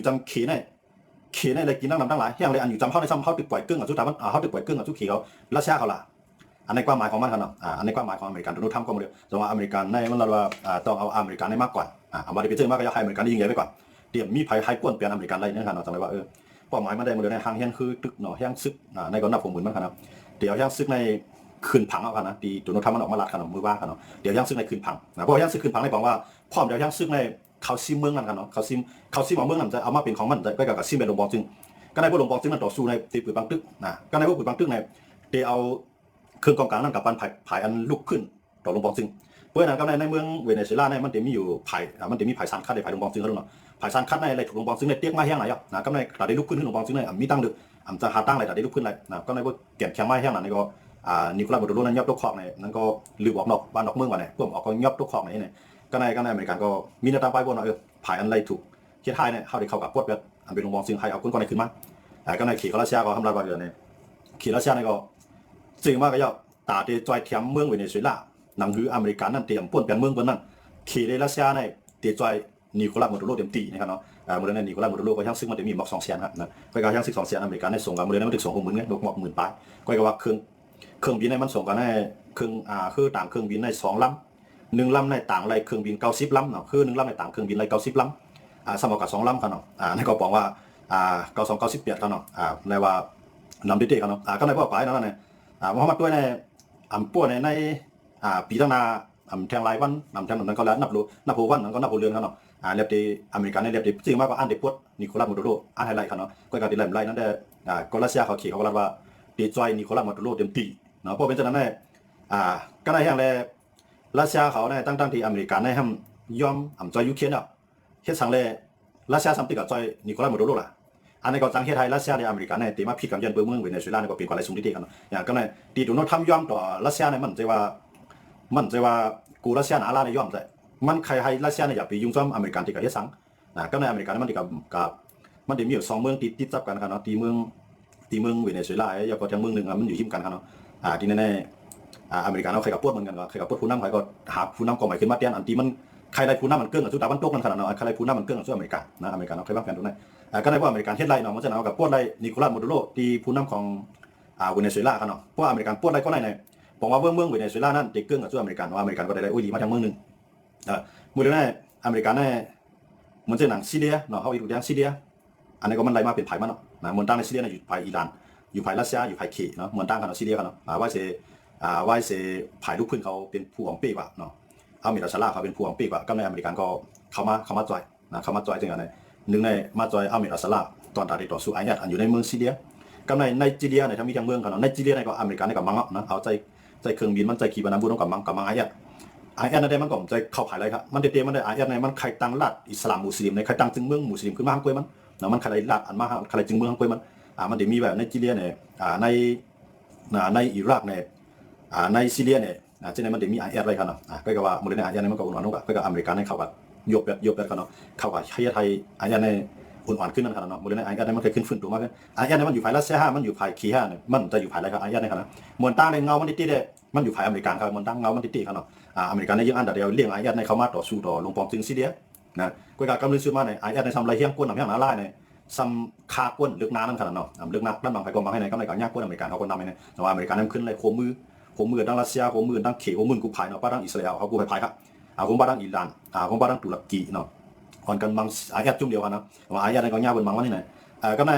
ำขี่ในอะไรกินตั้งหลายอย่างเลยอันอยู่จำเข้าในซ้ำเข้าติดปล่อยเกึ่งกับสุดท้ายมันเข้าติดปล่อยเกึ่งกับทุกขี่เขารัสเซียเขาล่ะอันในความหมายของมันครับเนาะอันในความหมายของอเมริกันโดนัลด์ทรัมป์ก็มาเลยแต่ว่าอเมริกันในมันเราว่าต้องเอาอเมริกันให้มากกว่าเอามาได้ไปเจอมากก็อยากให้อเมริกันยิ่งใหญ่ไปก่อนเตรียมมีภัยให้ก้นเปลี่ยนอเมริกันอะไรเนี่ยครับเนาะจังเลยว่าเป้าหมายมันได้มาเลยในห้างเฮียนคือตึกเนาะเฮียนซึกในก็นับผมเหมือนมันครับเดี๋ยวเฮียนซึกในคืนพังเอาครับนะที่โดนัลด์ทรัมป์มันออกมาลัดครับมือว่าครับเนาะเดี๋ยวเฮียนซึกในคืนพังเพราะเฮียนซึกคืนพังในบอกว่าพร้อมเดี๋ยวเฮียนซึกในเขาซิมเมืองนั่นกันเนาะเขาซิมเอาเมืองนั่นจะเอามาเป็นของมันก็กับซิมเป็นลงบอลจึงก็ในพวกลงบอลซึ่งมันต่อสู้ในตีปืนบางตึกก็ในพวกปืนบางตึกในเดี๋ยวเอาเครื่องกองกลางนั่นกับปันผายอันลุกขึ้นต่อลงบอลซึ่ง พื่อนนั้นก็ในเมืองเวเนซุเอลาเนี่ยมันจะมีอยู่มันจะมีไผ่ซานคัดในไผ่ลงบองซึ่งเขาดูเนาะไผ่ซานคัดในอะไรถูกลงบองซึ่งในเตี้ยมาแห้งไหนอ่ะนะก็ในแต่ได้ลุกขึ้นลงบองซึ่งในมีตั้งดึกจะหาตั้งอะไรแต่ได้ลุกขึ้นอะไรนะก็ในพวกเก็บแข็งไม้แห้งนั่นก็นิโคลัสมาดูโรนั้นยอบตกขอกในนั้นก็ลืมออกนอกบ้านนอกเมืองก่อนเนี่ยพวกออกก็ยอบตกขอกในก็ในอเมริกันก็มีแนวตั้งไปบนว่าไผ่อันไรถูกเทียไทยเนี่ยเขาได้เข้ากับพวกแบบอันเป็นลงบองซึ่งใครเอาคนก่อนในขึ้นมาก็ในขี่คาราเซียก็ทำลายบาเรือเนี่ยขี่คาราเซียเนี่ยก็จริงมากก็ยอตาเตจอยเทียมเมืองเวเนซุเอลาหนังคืออเมริกันนั่นเตรียมป่วนเป็นเมืองบนนั้นขี่ในรัสเซียในเตจอยนิโคลัสมาดูโรเต็มตีนะครับเนาะเมื่อนั้นนิโคลัสมาดูโรก็ยังซึ่งมันจะมีหมอก200,000ครับนะก็ยังซึ่ง200,000อเมริกันในส่งกันเมื่อนั้นมันถึง20,000ไงนกหมอก10,000ปลายก็ว่าเครื่องบินในมันส่งกันให้เครื่องคือต่างเครื่องบินใน2ลำ1ลำในต่างไรเครื่องบิน90ลำเนาะคือ1ลำในต่างเครื่องบินไร90ลำสมกับ2ลำครับเนาะนั่นก็บอกว่า92 98ครับเนาะในว่านำดิเตกันเนาะก็ในพวกไปนั่นเนี่ยมุฮัมมัดด้วยในป่วนในปีตั้งนาแทงลายวันแทงนั้นก็แล้วนับโวันนั้นก็นับโเรือนเขาเนาะเรียบดีอเมริกันเนี่ยเรียบดีจริงมากกว่าอันเดปวดนิโคลัสมาดูโรอันไฮไลท์เขาเนาะก็การดีไลน์ไลน์นั้นได้ก็รัสเซียเขาขี่เขาก็รับว่าดีจอยนิโคลัสมาดูโรเต็มตีเนาะเพราะเป็นฉะนั้นเนี่ยก็ในอย่างแรกรัสเซียเขาเนี่ยตั้งที่อเมริกันเนี่ยห้ามยอมจอยยูเครนเนาะเฮ็ดสังเลยรัสเซียสัมติกับจอยนิโคลัสมาดูโรล่ะอันนี้ก็จังเฮ็ดไทยรัสเซียในอเมริกันเนี่ยตีมาผิดกับยันเบอร์เมืองเวเนซุเอลาเนี่ยก็เป็นกว่าไรสุ่มดีกันเนาะอย่างก็เนี่ยตีดูโน้ตทำยอมต่อรัสเซียเนี่ยมันจะว่ากูรัสเซียน่ะอะไรยอมใจมันใครให้รัสเซียเนี่ยอย่าไปยุ่งซ้ำอเมริกันที่กับเฮ็ดสังก็ในอเมริกันมันที่กับมันจะมีอยู่2เมืองติดจับกันครับเนาะตีเมืองเวเนซุเอลาแล้วก็จังเมืองนึงมันอยู่หิมกันครับเนาะที่แน่อเมริกันเอาใครกับปวดเหมือนกันก็ใครกับปวดผู้นำใครก็หาผู้นำก็หมายขึ้นมาเตียนอันที่มันใครได้ผู้นำมันเกินกับสุดตะวันตกมันขนาดเนาะใครได้ผู้นำมันเกินกับสุดอเมริกันนะอเมริกันเอาใครบ้างกันตรงนั้นก็ได้ว่าอเมริกันเฮ็ดไรเนาะมันจะเอากับปวดไรนิโคลัสมาดูโรที่ผู้นำของเวเนซุเอลาครับเนาะเพราะอเมริกันปวดไรก็ในบอกว่าเมืองเวเนซุเอลานั่นติดเกินกับส่วนอเมริกันว่าอเมริกันก็ได้อุ้ยดีมาทางเมืองนึงมือเดียวนี่อเมริกันนี่เหมือนเช่นหนังซีเรียเนาะเขาอยู่ทางซีเรียอันนี้ก็มันไล่มาเป็นไผ่มันเนาะเหมือนตั้งในซีเรียอยู่ไผ่อิหร่านอยู่ไผ่รัสเซียอยู่ไผ่เคเนาะเหมือนตั้งกันเนาะซีเรียกันเนาะว่าเสไผ่ลูกพื้นเขาเป็นผู้ของปีกว่าเนาะเอาเมรัสลาเขาเป็นผู้ของปีกว่าก็ในอเมริกันก็เข้ามาจอยนะเข้ามาจอยจึงอันนี้หนึ่งในมาจอยเอาเมรัสลาตอนต่อสู้ไอ้เนี่ยอันอยู่ในเมืองซีเรียก็ในไนจีเรียในทั้งมีทั้งเมืองกันเนาะไนจีเรียในก็อเมริกันในก็มังนะเอาใจเครื่องบินมันใจขีปนาวุธกับมังไอ้นั่นได้มันก็จะเข้าภายไรครับมันเตะมันได้ในมันใครตั้งรัฐอิสลามมุสลิมในใครตั้งจึงเมืองมุสลิมขึ้นมาห้ามกล้วยมันนะมันใครรัฐอันมาใครจึงเมืองห้ามกล้วยมันจะมีแบบในจีเรียเนี่ยในอิรักเนี่ยในซีเรียเนี่ยเช่นมันจะมีอะไรกันเนาะก็ว่ามูลนิธิเนี่ยมันก็อุ่นๆก็อเมริกันให้เข้ากับยกแบบกันเนาะเข้ากับให้ไทยในอุ่นๆขึ้นนั่นขนาดเนาะมูลนิธิเนี่ยมันเคยขึ้นฟื้นตัวมากขึ้นเนี่ยมันอยู่ภายรัสเซียมันอยู่ภายคีฮะเนี่ยมันจะอยู่ภายอะไรครับเนี่ยขนาดมวลตั้งในเงามันติดๆมันอยู่ภายอเมริกันครับมวลตั้งเงามันติดๆครับเนาะอเมริกันในยังอันเดียวเลี้ยงในเข้ามาต่อสู้ต่อลงปองจึงซีเรียนะก็การกำลังซื้อมาในในทำไรเฮี้ยงก้นทำเฮี้ยงนาไล่ในซ้ำคาก้นลึกน้ำนั่นขนาดเนาะลึกน้ำด้านบางไฟกองบางให้ในก็ในการย่างก้นอเมริกันเขาก็นำให้ในแต่ว่าอเมริกันนั้นขึ้นเลยโคมือดังรัสเซียโคมือดังเขโคมือกูภายเนาะป้าดังอิสราเอลเขากูภายครับผมป้าดังอิหร่านผมป้าดังตุรกีเนาะก่อนกันบางจุ่มเดียวกันนะว่าในก็ย่างบนบางวันนี่ไหนก็ใ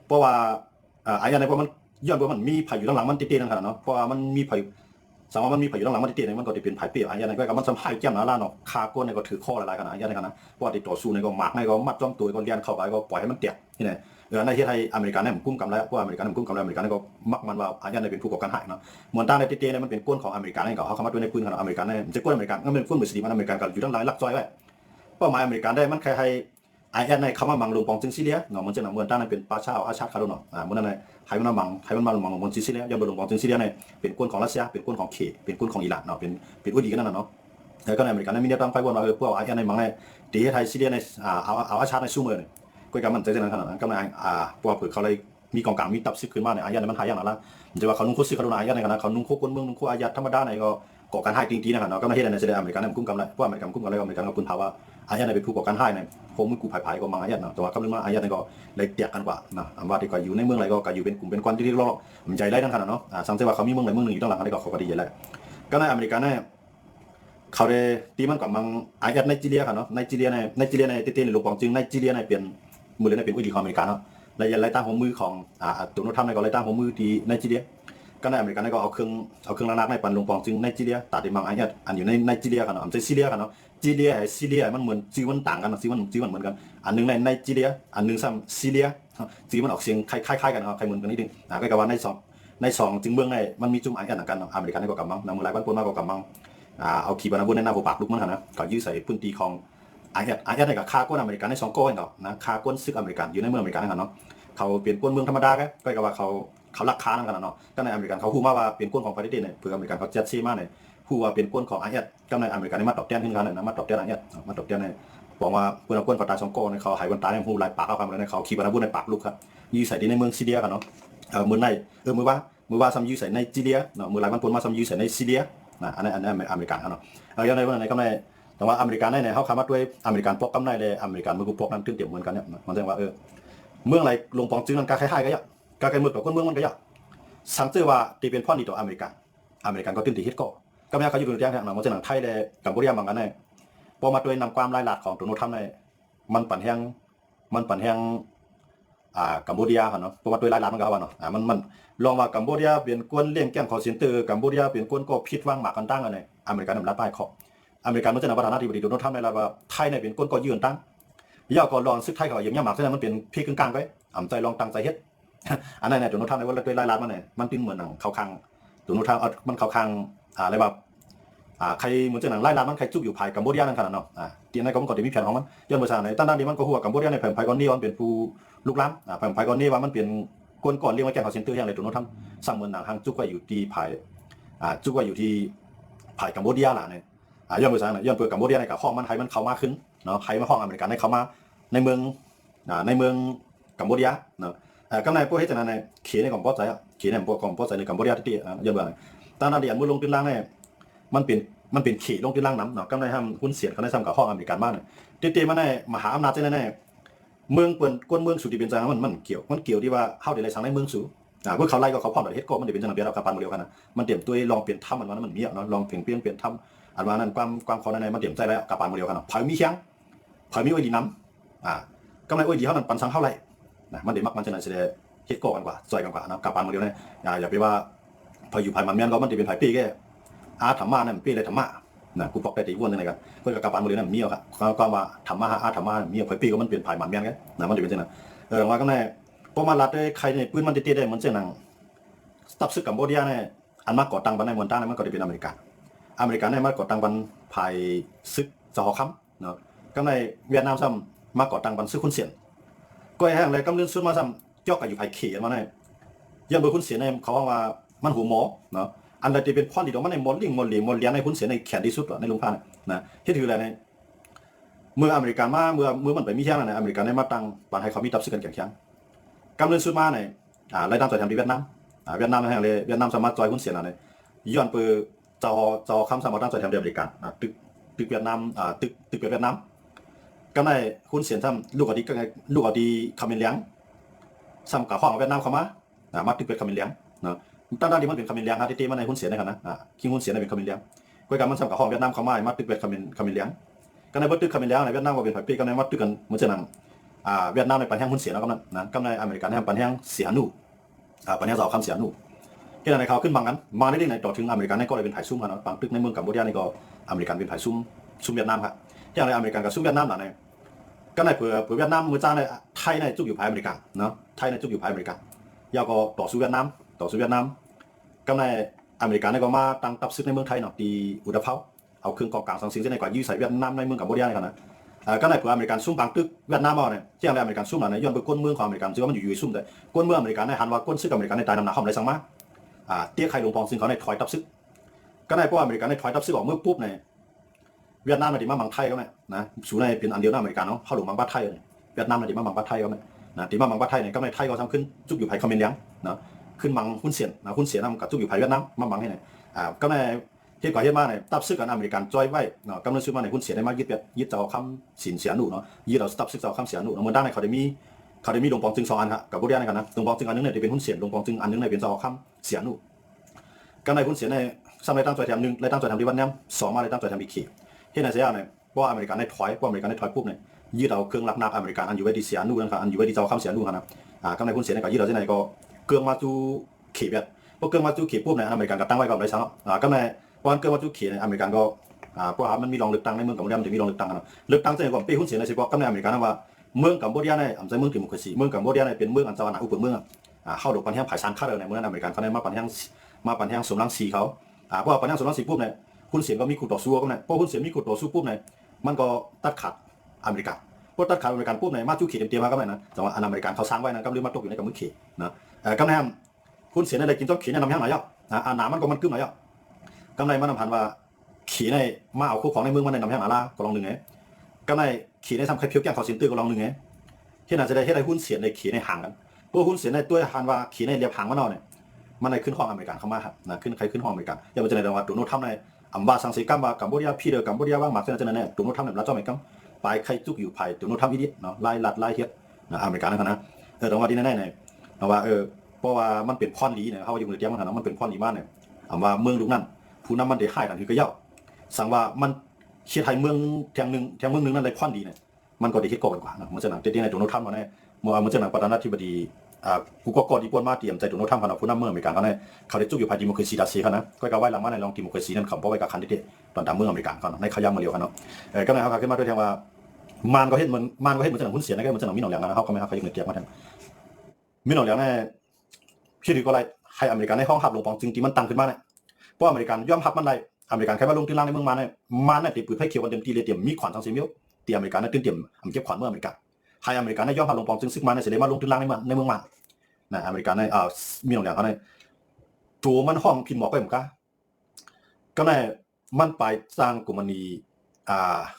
นเพราะว่าในเพราะมันย้อนเพราะมันมีพายุด้านหลังมันติดๆนั่นขนาดเนาะเพราะว่ามันมีพายุสมมติมันมีพายุด้านหลังมันติดๆมันก็จะเป็นพายเปียกในก็มันสำหรับแก้มหน้าล่าเนาะคาก้นในก็ถือข้อหลายๆขนาดในขนาดเพราะติดต่อสู้ในก็หมักในก็มัดจ้องตัวก็เลี้ยนเข้าไปก็ปล่อยให้มันเตียกนี่ไงในที่ไทยอเมริกันเนี่ยมันกุ้มกำไรเพราะอเมริกันมันกุ้มกำไรอเมริกันก็มักมันว่าในเป็นผู้ก่อการหายเนาะเหมือนตั้งในติดๆเนี่ยมันเป็นก้นของอเมริกันเนี่ยเขาเข้ามาด้วยในพื้นของอเมริกันเนี่ยจะก้นอเมริกันก็เป็นก้นมุสลิมอเมริกันก็อยู่ด้านหลังลักจอยไว้เป้าหมายอเมริกันได้มันใครให้ในคำว่ามังลงปองจึงซีเรียเนาะมันจะหนังเหมือนตั้งในเป็นปาชาอาชาคาร์โดเนาะเหมือนในให้มันมาลงปองจึงซีเรียยังบนลงปองจึงซีเรียเนี่ยเป็นก้นของรัสเซียเป็นก้นของเคเป็นก้นของอิหร่านเนาะเป็นอุดีกันนั่นเนาะแล้วก็ในอเมริกันในมีเนี่ยตั้งไฟบนว่าพวกในมังในตีไทยซีเรียในเอาอาชาในซูเมอร์เนี่ยก็การมันใจขนาดนั้นก็ในพวกเผื่อเขาเลยมีกองกลางมีตับซิกขึ้นมาในในมันหายอย่างนั้นละจะว่าเขานุ่งโคซิเขาโดนในขณะเขานุ่งโคก้นเมืองนุ่งโคอาญาธรรมดาในก็ก่อการให้จริงๆนะครับเนาะก็ไม่ใช่ในเซเดอเมริกันในกุ้มกำไรเพราะอเมริกันกุ้มกำไรอเมริกันก็ปืนเผาว่าในเป็นผู้ก่อการให้ในโคมือกูผายก็มังเนาะแต่ว่าก็เรื่องว่าในก็เลยเตียกันกว่านะว่าที่ก็อยู่ในเมืองอะไรก็อยู่เป็นกลุ่มเป็นควันที่รอมันใจไร้ทั้งขนาดเนาะสังเกตว่าเขามีเมืองไหนเมืองหนึ่งอยู่ด้านหลังอะไรก็เขาก็ดีอยู่แล้วก็ในอเมริกันเนี่ยเขาได้ตีมันกับมังในจีเรียครับเนาะในจีเรียในเต้นหลวงปองจึงในจีเรียในเปลี่ยนมือเลยในเป็นอุดีของอเมริกันเนาะในยันไล่ตั้งหัวมือของตัวโน้ตทำในก็ไล่ตั้งหัวมือที่ในจีเรียก็ในอเมริกันก็เอาเครื่องนักในปันลงปองจึงในจีเรียตัดที่มังอันอยู่ในจีเรียกันเนาะอันเป็นซีเรียกันเนาะจีเรียมันเหมือนจีมันต่างกันจีมันเหมือนกันอันนึงในจีเรียอันนึงซ้ำซีเรียจีมันออกเสียงคล้ายกันเนาะคล้ายเหมือนกันนิดนึงก็ว่าในสองจึงเมืองในมันมีจุ่มกันอเมริกันอเมริกันก็กำมังนำมือหลายบ้านปนมากกว่ากำมัง เอาขีปนาวุธในหน้าปากลูกมันนะก็ยื้อใส่พื้นที่ของไอเอสในกับฆ่าก้นอเมริกันใน2 ก้อนเนาะนะฆ่าก้นซึกอเมริกันอยู่ในเมืองอเมริกันนั่นเนาะเขาเปลี่ยนก้นเมืองธรรมดาก็ว่าเขาลักค้านั่นกันเนาะก็ในอเมริกันเขาพูดมาว่าเปลี่ยนก้นของประเทศเนี่ยเพื่ออเมริกันเขาเจ็ดซีมาเนี่ยพูดว่าเป็นก้นของไอเอสก็ในอเมริกันมาตอบแทนขึ้นกันนะมาตอบแทนไอเอสมาตอบแทนในบอกว่าเพื่อนก้นปตาย2 ก้อนเขาหายวันตายในหูลายปากเขาทำอะไรในเขาขีปนาวุธในปากลูกครับยื้อใส่ในเมืองซีเรียกันเนาะเมืองในมือว่าซ้ำยื้อใส่ในซีเรียเนาะมือหลายมันพ้นมาซ้ำยื้อใส่ในซีเรียอันนั้นอเมริกันเนาะอย่างในวันไหนก็ในแต่ว่าอเมริกันเนี่ยเขาคำว่าด้วยอเมริกันพกกำไรเลยอเมริกันมือกูพกนั่นตึ้งเตี่ยวเหมือนกันเนี่ยมันแสดงว่าเมืองอะไรลงปองจึงนั่นก็คล้ายๆกันอย่างการเมืองกับคนเมืองมันก็อย่างสังเกตว่าที่เป็นพ่อนี่ต่ออเมริกันก็ตึ้งตีฮิตก็ไม่เขาอยู่ในแจ้งเนี่ยมันจะหนังไทยเลยกัมพูชาบางกันเนี่ยพอมาด้วยนำความรายหลักของตัวโน้ตทำเนี่ยมันปั่นแห้งกัมพูชาเนาะพอมาด้วยรายหลักมันก็ว่าเนาะมันลองว่ากัมพูชาเป็นกวนเลี้ยงแก้มคอเซ็นเตอร์กัมพูชาเป็นกวนก็พิษว่างหมากกันตั้งกันเนี่ยอเมริกันนำรัดป้ายขออเมริกันมันจะนำประธานาธิบดีโดนัลด์ทรัมป์ในระดับไทยเนี่ยเป็นก้นก็ยืนตั้งย่อก็ลองซึกไทยเขาอย่างเงี้ยหมากฉะนั้นมันเป็นพี่กลางๆไว้ใจลองตั้งใจเฮ็ดอันนั้นเนี่ยโดนัลด์ทรัมป์ในว่าด้วยรายล้านมันเนี่ยมันเป็นเหมือนหนังเขาคังโดนัลด์ทรัมป์มันเขาคังอะไรแบบใครเหมือนจะหนังรายล้านมันใครจุกอยู่ภายกัมพูชานั่นขนาดเนาะที่นั่นก็มันก็จะมีแผนของมันย้อนภาษาในตั้งด้านนี้มันก็หัวกัมพูชาในแผ่นภายก้อนนี้มันเป็นผู้ลุกล้ำแผ่นภายก้อนนี้ว่ามันเป็นก้นก่อนเรียกว่าแกงเขาเซ็นเตอร์อย่างไรโดนัลด์ทรัมป์สร้างเหมือนหนังทางจุกไว้อยู่ที่ภายจุกไว้อยู่ที่ภายกัมพูชาล่ะเนี่ยย้อนภาษาย้อนเปิดกัมพูชาในกับห้องมันไทยมันเข้ามาขึ้นเนาะไทยมาห้องอเมริกันให้เข้ามาในเมืองกัมพูชาเนาะก็ในพวกที่จะในเขียนในของป้อใจเขียนในพวกของป้อใจในกัมพูชาที่ย้อนเปิดตอนนั้นเดียนมือลงตื้นล่างเนี่ยมันเป็นเขียนลงตื้นล่างน้ำเนาะก็ในห้ามหุ้นเสียเขาในซ้ำกับห้องอเมริกันบ้างเนี่ยตีมาในมหาอำนาจเจ้าในเมืองเปิดก้นเมืองสุดที่เป็นจังมันเกี่ยวที่ว่าเข้าในสังในเมืองสูพวกเขาไล่ก็เขาพร้อมแต่เฮ็ดก็มันเป็นจังเบียร์กับปานเดียวกันนะมันเตรียมตัวลองเปลี่ยนถ้ำมันมีเนาะลองเปลี่ยนถ้ำอันว่านั้นความเขาในมันเตรียมใจแล้วกับปานเดียวกันเนาะเผยมีเชียงเผยมีอ้อยดีน้ำก็ในอ้อยดีเขามันปันสังเท่าไรนะมันเดี๋ยวมักมันจะนั่นเสียเฮ็ดก่อกันกว่าซอยกันกว่านะกับปานเดียวเนี่ยอย่าไปว่าพออยู่ภายมันแม่นก็มันจะเป็นภายปีแก่ธรรมะนั่นปีเลยธรรมะนะกูบอกได้ตีวนยังไงกันเพื่อนกับปานเดียวนั่นมีครับก็ว่าธรรมะธรรมะมีภายปีก็มันเป็นภายมันแม่นไงนะมันจะเป็นจังนั้นว่าก็ในพอมาลัดได้ใครในปืนมันตีได้เหมือนเช่นนั่งตับซึกกัมพูชาเนี่ยอันมากก่อตั้งบันในมณฑลนั้นมันก็จะเป็นอเมริกันเนี่ยมากก่อตั้งบันภายซึกจอคำเนาะก็ในเวียดนามซ้ำมากก่อตั้งบันซึกคุณเสียนก็แห้งเลยกำลังสุดมาซ้ำย่อกับอยู่ภายเขียนมาเนี่ยยังเบอร์คุณเสียนเนี่ยเขาว่ามันหูหมอเนาะอันใดที่เป็นพ่อที่ตรงมันในมดเลี้ยงในคุณเสียนในแขนที่สุดในลุงพันนะที่ถืออะไรในเมื่ออเมริกันมาเมื่อมันไปมีแค่นั้นอเมริกันได้มาตั้งบันให้เขามีตับซึกกันแข่งขันกำลังสุดมาเนี่ยไล่ตามใจทำที่เวียดนามนั่นแห่งเลยเวียดนามสามารถจอยหุ้นเสียอะไรย้อนเปิดจอคำสามารถตั้งใจทำที่อเมริกันตึกเวียดนามตึกเวียดนามก็ในหุ้นเสียทำลูกอดีคำเลี้ยงซ้ำกับห้องเวียดนามเข้ามาตึกเป็นคำเลี้ยงเนาะตั้งด้านที่มันเป็นคำเลี้ยงที่มันในหุ้นเสียในกันนะคิงหุ้นเสียในเป็นคำเลี้ยงก็การมันซ้ำกับห้องเวียดนามเข้ามาตึกเป็นคำเลี้ยงก็ในตึกคำเลี้ยงในเวียดนามก็เป็นฝ่ายปีก็ในตึกกันเหมือนจะนั่งเวียดนามในปันแห้งหุ้นเสียแล้วก็นะก็ในอเมริกันในปันแห้งเสียหนูปันแห้งสาวคำเสียหนูที่ในเขาขึ้นบางกันมาได้ในต่อถึงอเมริกันในก็เลยเป็นถ่ายซุ่มกันนะบางตึกในเมืองกัมพูชาในก็อเมริกันเป็นถ่ายซุ่มเวียดนามครับที่ในอเมริกันกับซุ่มเวียดนามหล่ะในก็ในเผื่อเวียดนามมือจ้าในไทยในจุกอยู่ภายอเมริกันเนาะไทยในจุกอยู่ภายอเมริกันยาวก็ต่อสู้เวียดนามก็ในอเมริกันในก็มาตั้งตับซึกในเมืองไทยเนาะที่อุตภาวเอาเครื่องกองกลางสังสิงในกว่ายื้อใส่เวียดนามในเมืองกัมพูชาในกันนะก็ในเผื่ออเมริกันซุ่มบางตึกเวียดนามเอาเนี่ยที่ในอเมริกันซุ่มหล่ะในย้อนไปก้นเมืองของอเมริกันซึ่งมันอยู่ซุ่มแต่ก้นเมืองอเมริกันในหันว่าก้นซึกอเมริกันในตายนำหนาห้องไรสังมาเตี้ยไข่ลงปองซึ่งเขาในถอยตับซึกก็ในพวกอเมริกันในถอยตับซึกออกเมื่อปุ๊บในเวียดนามในที่มาบางไทยก็เนี่ยนะสูในเป็นอันเดียวในอเมริกันเนาะเข้าหลงบางบ้านไทยเลยเวียดนามในที่มาบางบ้านไทยก็เนี่ยนะที่มาบางบ้านไทยเนี่ยก็ในไทยก็ทำขึ้นจุกอยู่ภายคอมเมนต์เลี้ยงนะขึ้นมังหุ้นเสียนนะหุ้นเสียนำกับจุกอยู่ภายเวียดนามมาบางให้เนี่ยก็ในที่ก่อเหตุมาเนี่ยตับซึกกันอเมริกันจอยไว้เนาะกำลังซื้อมาในหุ้นเสียได้มายึดเจ้าคำสินเสียหนูเนาะยึดเราตับซึกเจ้าคำเสียหนูเมื่อด้านในเขาได้มีลงปองจึง2 อันครับกับบุรีรัมย์กันนะลงปองจึงอันนึงเนี่ยจะเป็นหุ้นเสียลงปองจึงอันนึงเนี่ยเป็นเจ้าคำเสียหนูก็ในหุ้นเสียในซ้ำในตั้งใจทำหนึ่งในตั้งใจทำที่วันนี้2มาในตั้งใจทำอีกขีดที่ในเสียเนี่ยว่าอเมริกันในถอยปุ๊บเนี่ยยึดเอาเครื่องลักนักอเมริกันอันอยู่ไว้ที่เสียหนูนะครับอันอยู่ไว้ที่เจ้าคำเสียหนูครับก็ในหุ้นเสียในก็ยึดเอาที่ไหนก็เครื่องมาจูขีดแบบพวกเครื่องมาจูขีดปุ๊บเนี่ยอเมริกันก็ตั้งไว้ก่อนเลยซ้ำก็ในวันเกิดมาจุกเขียนในอเมริกันก็เพราะว่ามันมีรองเลือกตั้งในเมืองกัมพูชามันจะมีรองเลือกตั้งนะเลือกตั้งจะก่อนปีหุ้นเสียในเฉพาะก็ในอเมริกันว่าเมืองกัมพูชาในอันใจเมืองดิโมคราซีเมืองกัมพูชาในเป็นเมืองอันเจ้าหน้าอุปเมืองเข้าดอกปันแห้งผายซานคาเดอร์ในเมืองอเมริกันเขาในมาปันแห้งสมรังสีเขาเพราะว่าปันแห้งสมรังสีปุ๊บเนี่ย หุ้นเสียนก็มีคู่ต่อสู้กันนะพอหุ้นเสียนมีคู่ต่อสู้ปุ๊บเนี่ยมันก็ตัดขาดอเมริกาพอตัดขาดอเมริกันปุ๊บเนี่ยมาจู้ขีดเตรียมมาก็ไม่นะแต่ว่าอเมริกันเขาสร้างไว้นะก็เรื่องมาตกอยู่ในกำมือขีนะกำไรหุ้นเสียนอะไรกินต้องขีในน้ำแห้งไหนอ่ะหนามันก็มันกึ่มไหนอ่ะกำไรมันนำพันว่าขีในมาเอาคู่ของในเมืองมันในน้ำแห้งอะไรก็ลองหนึ่งไงกำไรขีในทำใครเพียวแก้งเขาสินตื้อก็ลองหนึ่งไงที่น่าจะได้ให้ได้หุ้นเสียนในขีในห่างกันพวกหุ้นเสียนในตัวหันว่าขีในเรียบห่างมันเอาเนี่ยมันในขึ้นห้องอเมริกันเข้ามาครับนะขึ้นใครขึ้นห้องอเมริกันอย่าไปเจอในจังหวัดตุนโนทำในอัมบาสังเสกัมบากัมพูชาพี่เดียวกัมพูชาว่างหมากเส้นนั้นเนี่ยตุนโนทำเนี่ยรัฐเจ้าอเมริกันไปใครจุกอยู่ภายตุนโนทำอีดิเนาะไล่ลัดไล่เฮ็ดนะอเมริกันนะครับนะแต่ว่าที่แน่ๆเนี่ยว่าเพราะว่ามันเป็นพรดีเนี่ยเขาอยู่ในเตียงมันนะมันเป็นพรดีมากเนี่ยว่าเมืองลูกนั้นผู้นำมันได้ให้กันคือก็เย้าสั่งว่ามันเชียร์ไทยเมืองแทงหนึ่งนั่นเลยพรดีเนี่ยมันก็ได้คิดก่อนกว่านะมันจะหนังเตี้ยในตุนโนทำมาเนี่ยมันจะหนังประธานาธิบดีผู้ก่อการดีปวนมาเตรียมใจตุนโนทำขนาดผู้นำเมืองอเมริกันเขาเนี่ยเขาได้จุกอยู่ภายดิโมคราซีดัสซีเขานะก็กล่าวไว้หลังมาในลองดิโมคราซีนั่นคำเพราะไว้กับคันดิเดตตอนทำเมืองอเมริกันเขาในขย้ำมาเรียวกันเนาะก็เลยเขาขึ้นมาด้วยแทนว่ามันก็เห็นมันจะหนังหุ้นเสียนะก็มันจะหนังมีหนังเหลืองนะเขาก็ไม่เขายังเตียงมาแทนมีหนังเหลืองเนี่ยพี่ถือก็อะไรให้อเมริกันในห้องหับลงปองจริงที่มันตั้งขึ้นมาเนี่ยเพราะอเมริกันย่อมหับมันไรอเมริกันแค่ว่าลงที่ล่างในเมืองมันเนี่ยตีปืนไฟเขียวกันเต็มที่เลยเตรียมมีขวัญทางเสียมิวตีอเมริกันเนี่ยเตรียมเก็บขวัญเมื่ออเมริกันให้อเมริกันเนี่ยย่อมหับลงปองซึ่งมันเนี่ยเสด็จมาลงที่ล่างในเมืองมันนะอเมริกันเนี่ยมีหนังเหลืองเขาเนี่ยตัวมันห้องพิมพ์หมอกไปเหมือนกันก็เนี่ยมันไปสร้างกลุ่มนี้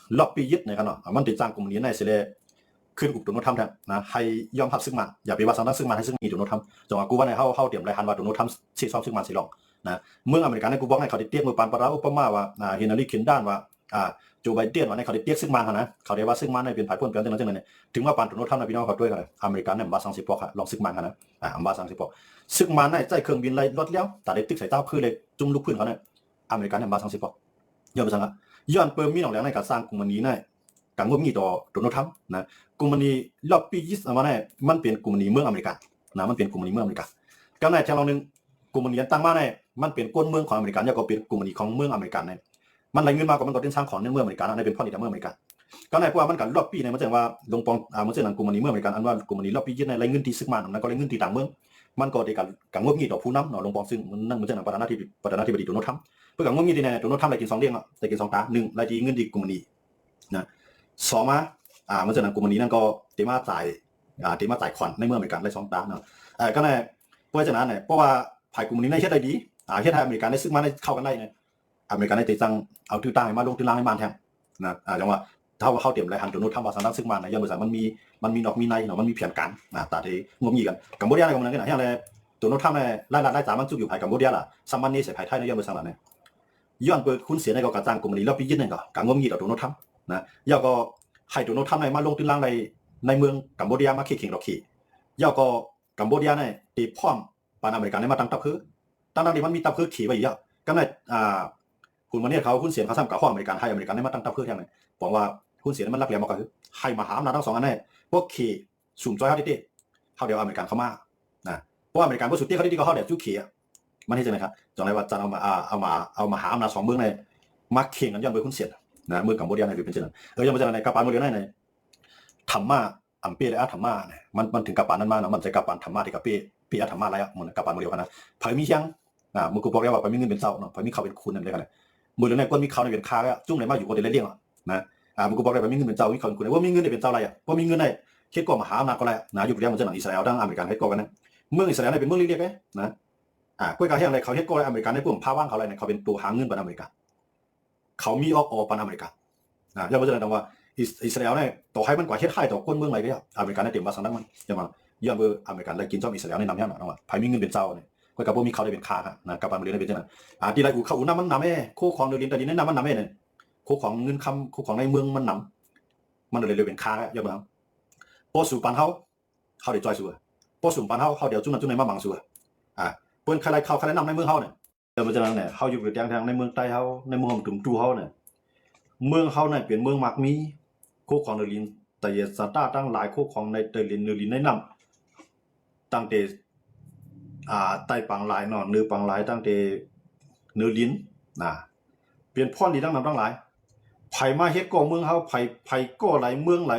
ล็อบบี้ยึดในกันเนาะมันติดสร้างกลุ่มนี้ในเสด็จขึ้นกลุ่มตุนโนทำแทนนะให้ยอมรับซึ่งมันอย่าไปว่าสังนักซึ่งมันให้ซึ่งมีตุนโนทำจังหวะกูว่าในเข้าเตรียมรายหันว่าตุนโนทำชี้ซ้อมซึ่งมันสิลองนะเมืองอเมริกันในกูบอกให้เขาได้เตี้ยมือปานปราอุปมาว่าเฮนรี่คินดานว่าโจไบเดนว่าในเขาได้เตี้ยซึ่งมันนะเขาได้ว่าซึ่งมันในเป็นฝ่ายพ่นเปลี่ยนจังนั้นเนี่ยถึงว่าปานตุนโนทำในพี่น้องเขาด้วยกันเลยอเมริกันเนี่ยบาสังสิปอกลองซึ่งมันนะบาสังสิปอกซึ่งมันในใจเครื่องบินไล่รถเลี้ยวแต่ได้ตึกใส่เต้าคือเลยจุ่มลูกพื้นเขาเนี่ยอเมริกันเนี่ยบาสังสิปอกย้อนไปสังละย้อนเปิมมีหนองแหลงในการสร้างกลุ่มนี้เนี่ยการงบมีต่อตุนโนทำนะกลุ่มนี้ล็อบบี้ยิสต์มาเนี่ยมันเป็นกลุ่มนี้เมืองอเมริกันนะมันเป็นกลุ่มนี้เมืองอเมริกันก็ในทางเราหนึ่งกลุ่มนี้ตั้งมาเนี่ยมันเป็นก้นเมืองของอเมริกันแล้วก็เป็นกลุ่มนี้ของเมืองอเมริกันเนี่ยมันไหลเงินมาก็มันก็เป็นสร้างของในเมืองอเมริกันในเป็นพ่อดีแต่เมืองอเมริกันก็ในเพราะว่ามันกับล็อบบี้เนี่ยมันแสดงว่าลงปองมันแสดงกลุ่มนี้เมืองอเมริกันอันว่ากลุ่มนี้ล็อบบี้ยิสต์ในไหลเงินที่ซึกมันนั่นก็ไหลเงินที่ต่างเมืองมันก็ได้การงบมีต่อผู้นำเนาะลงปองซึ่งนั่นมันแสดงประธานาธิบดีตุนโนทำเพื่อการงบมีที่เนี่ยตุนโนทำไหลกิน2เด้งอ่ะไหลกิน2ตา1ไหลที่เงินที่กลุ่มนี้นะ2มามันจะนั่นกลุ่มนี้นั่นก็เตมาจ่ายขวัญในเมืองอเมริกันได้2ตาเนาะก็ในเพราะฉะนั้นเนี่ยเพราะว่าฝ่ายกลุ่มนี้ในเฮ็ดได้ดีเฮ็ดให้อเมริกันได้ซึ่งมาได้เข้ากันได้เนี่ยอเมริกันได้ติดตั้งเอาตื้อตั้งมาลงตื้อล่างให้มันแทนนะจังว่าถ้าว่าเข้าเตรียมรายหันตุนโนทำว่าสันดักซึ่งมันนะย้อนไปสั่งมันมีนอกมีในเนาะมันมีแผนการตาที่งมยีกันกัมพูชาในกลุ่มนั้นเนี่ยอะไรตุนโนทำเนี่ยไล่จ่ามันจุกอยู่ภายกัมพูชาล่ะซัมมันนี่ใส่ภายไทยในย้อนไปสั่งนั้นเนี่ยย้อนเปิดคุณเสียในกระจ้างกลุ่มนี้แล้วปียึดเนี่ยก็การงมยีต่อตุนโนทำนะย่อก็ให้ตุนโนทำในมาลงตื้อล่างในเมืองกัมพูชามาเข่งดอกขี่ย่อก็กัมพูชาเนี่ยตีพร้อมปานอเมริกันได้มาตั้งทัพคือตั้งที่มันมีทัพคือขี่ไว้เยอะก็ในคุณวันนี้เขาคุณเสียเขาซ้ำกับข้ออเมริกันให้อเมริกันได้มาตั้งทัพคือแทนเลยบอกว่าคุณเสียมันรักแหลมมากกว่าให้มาหาอำนาจทั้ง2อันแน่พวกขี่สุ่มจ้อยเขาดิเขาเดี๋ยวอเมริกันเข้ามานะเพราะอเมริกันพวกสุดที่เขาดิเขาเดี๋ยวจุกขี่มันให้จังไงครับจังไรว่าจะเอามาหาอำนาจ2เมืองในมาเข่งกันย้อนไปคุณเสียนะเมืองกัมพูชาในเป็นจังนั้นย้อนไปจังในกาปานโมเดลในธรรมะอัมเป้และอาธรรมะเนี่ยมันถึงกาปานนั้นมาเนาะมันจะกาปานธรรมะที่กับเป้อาธรรมะอะไรอ่ะมันกาปานโมเดลกันนะไผ่มีเชียงมึงกูบอกแล้วว่าไผ่มีเงินเป็นเจ้าเนาะไผ่มีเขาเป็นคุณนั่นเลยกันเลยมือเรื่องไหนก็มีเขาในเป็นค้าแล้วจุ่มไหนมาอยู่คนเดียวเลี้ยงอ่ะนะมึงกูบอกแล้วว่ามีเงินเป็นเจ้ามีเขาเป็นคุณว่ามีเงินเป็นเจ้าอะไรอ่ะว่ามีเงินในเฮ็ดก่อมหาอำนาจก็อะไรนะอยู่เรื่องมันจะหนังอิสราเอลทั้งอเมริกันเฮ็ดก่อกันนะเมืองอิสราเอลเป็นเมืองเล็กๆนะกล้วยกาแฟอะไรเขาเฮ็ดก่ออเมริกันในพวกภาว่างเขาอะไรเนี่ยเขาเป็นตัวหาเงินปานอเมริกันเขามีออกปานอเมริกันย่อมาจากนั้นว่าอิสราเอลเนี่ยต่อให้มันกว่าเฮ็ดให้ต่อคนเมืองอะไรก็อเมริกันได้เต็มว่าสังนักมันอย่างว่าย้อนเบอร์อเมริกันได้กินชอบอิสราเอลในนำแห้งนะว่าไผมีเงินเป็นเจ้าเนี่ยก็กับพวกมีเขาได้เป็นค้าครับนะกับปานเรียนได้เป็นจังนั้นที่ไรอูเขาอูน้ำมันนำคู่ของเรียนแต่ดินน้ำมันนำเนี่ยคู่ของเงินคำคู่ของในเมืองมันนำมันเลยเป็นค้าย้อนมาพอสู่ปานเขาได้จอยสู่พอสู่ปานเขาเดี๋ยวจุ่นในมาบังสู่เปิ้นใครเขานำในเมืองเขาเนี่ยเดี๋ยวมาจากนั้นเนี่ยเขาอยู่ทางในเมืองใต้เขาในเมืองของตุ่มจูเขาเนี่ยเมืองเขาเนี่ยเป็นเมืองมักมีคู่ของเนลินแต่ยสตาตั้งหลายคู่ของในเตลินเนลินในนำตั้งแต่ใต้ปังหลายเนาะเนื้อปังหลายตั้งแต่เนลินเปลี่ยนพ่อนดีตั้งหลายไผมาเฮ็ดก่อเมืองเฮาไผก่อหลายเมืองหลาย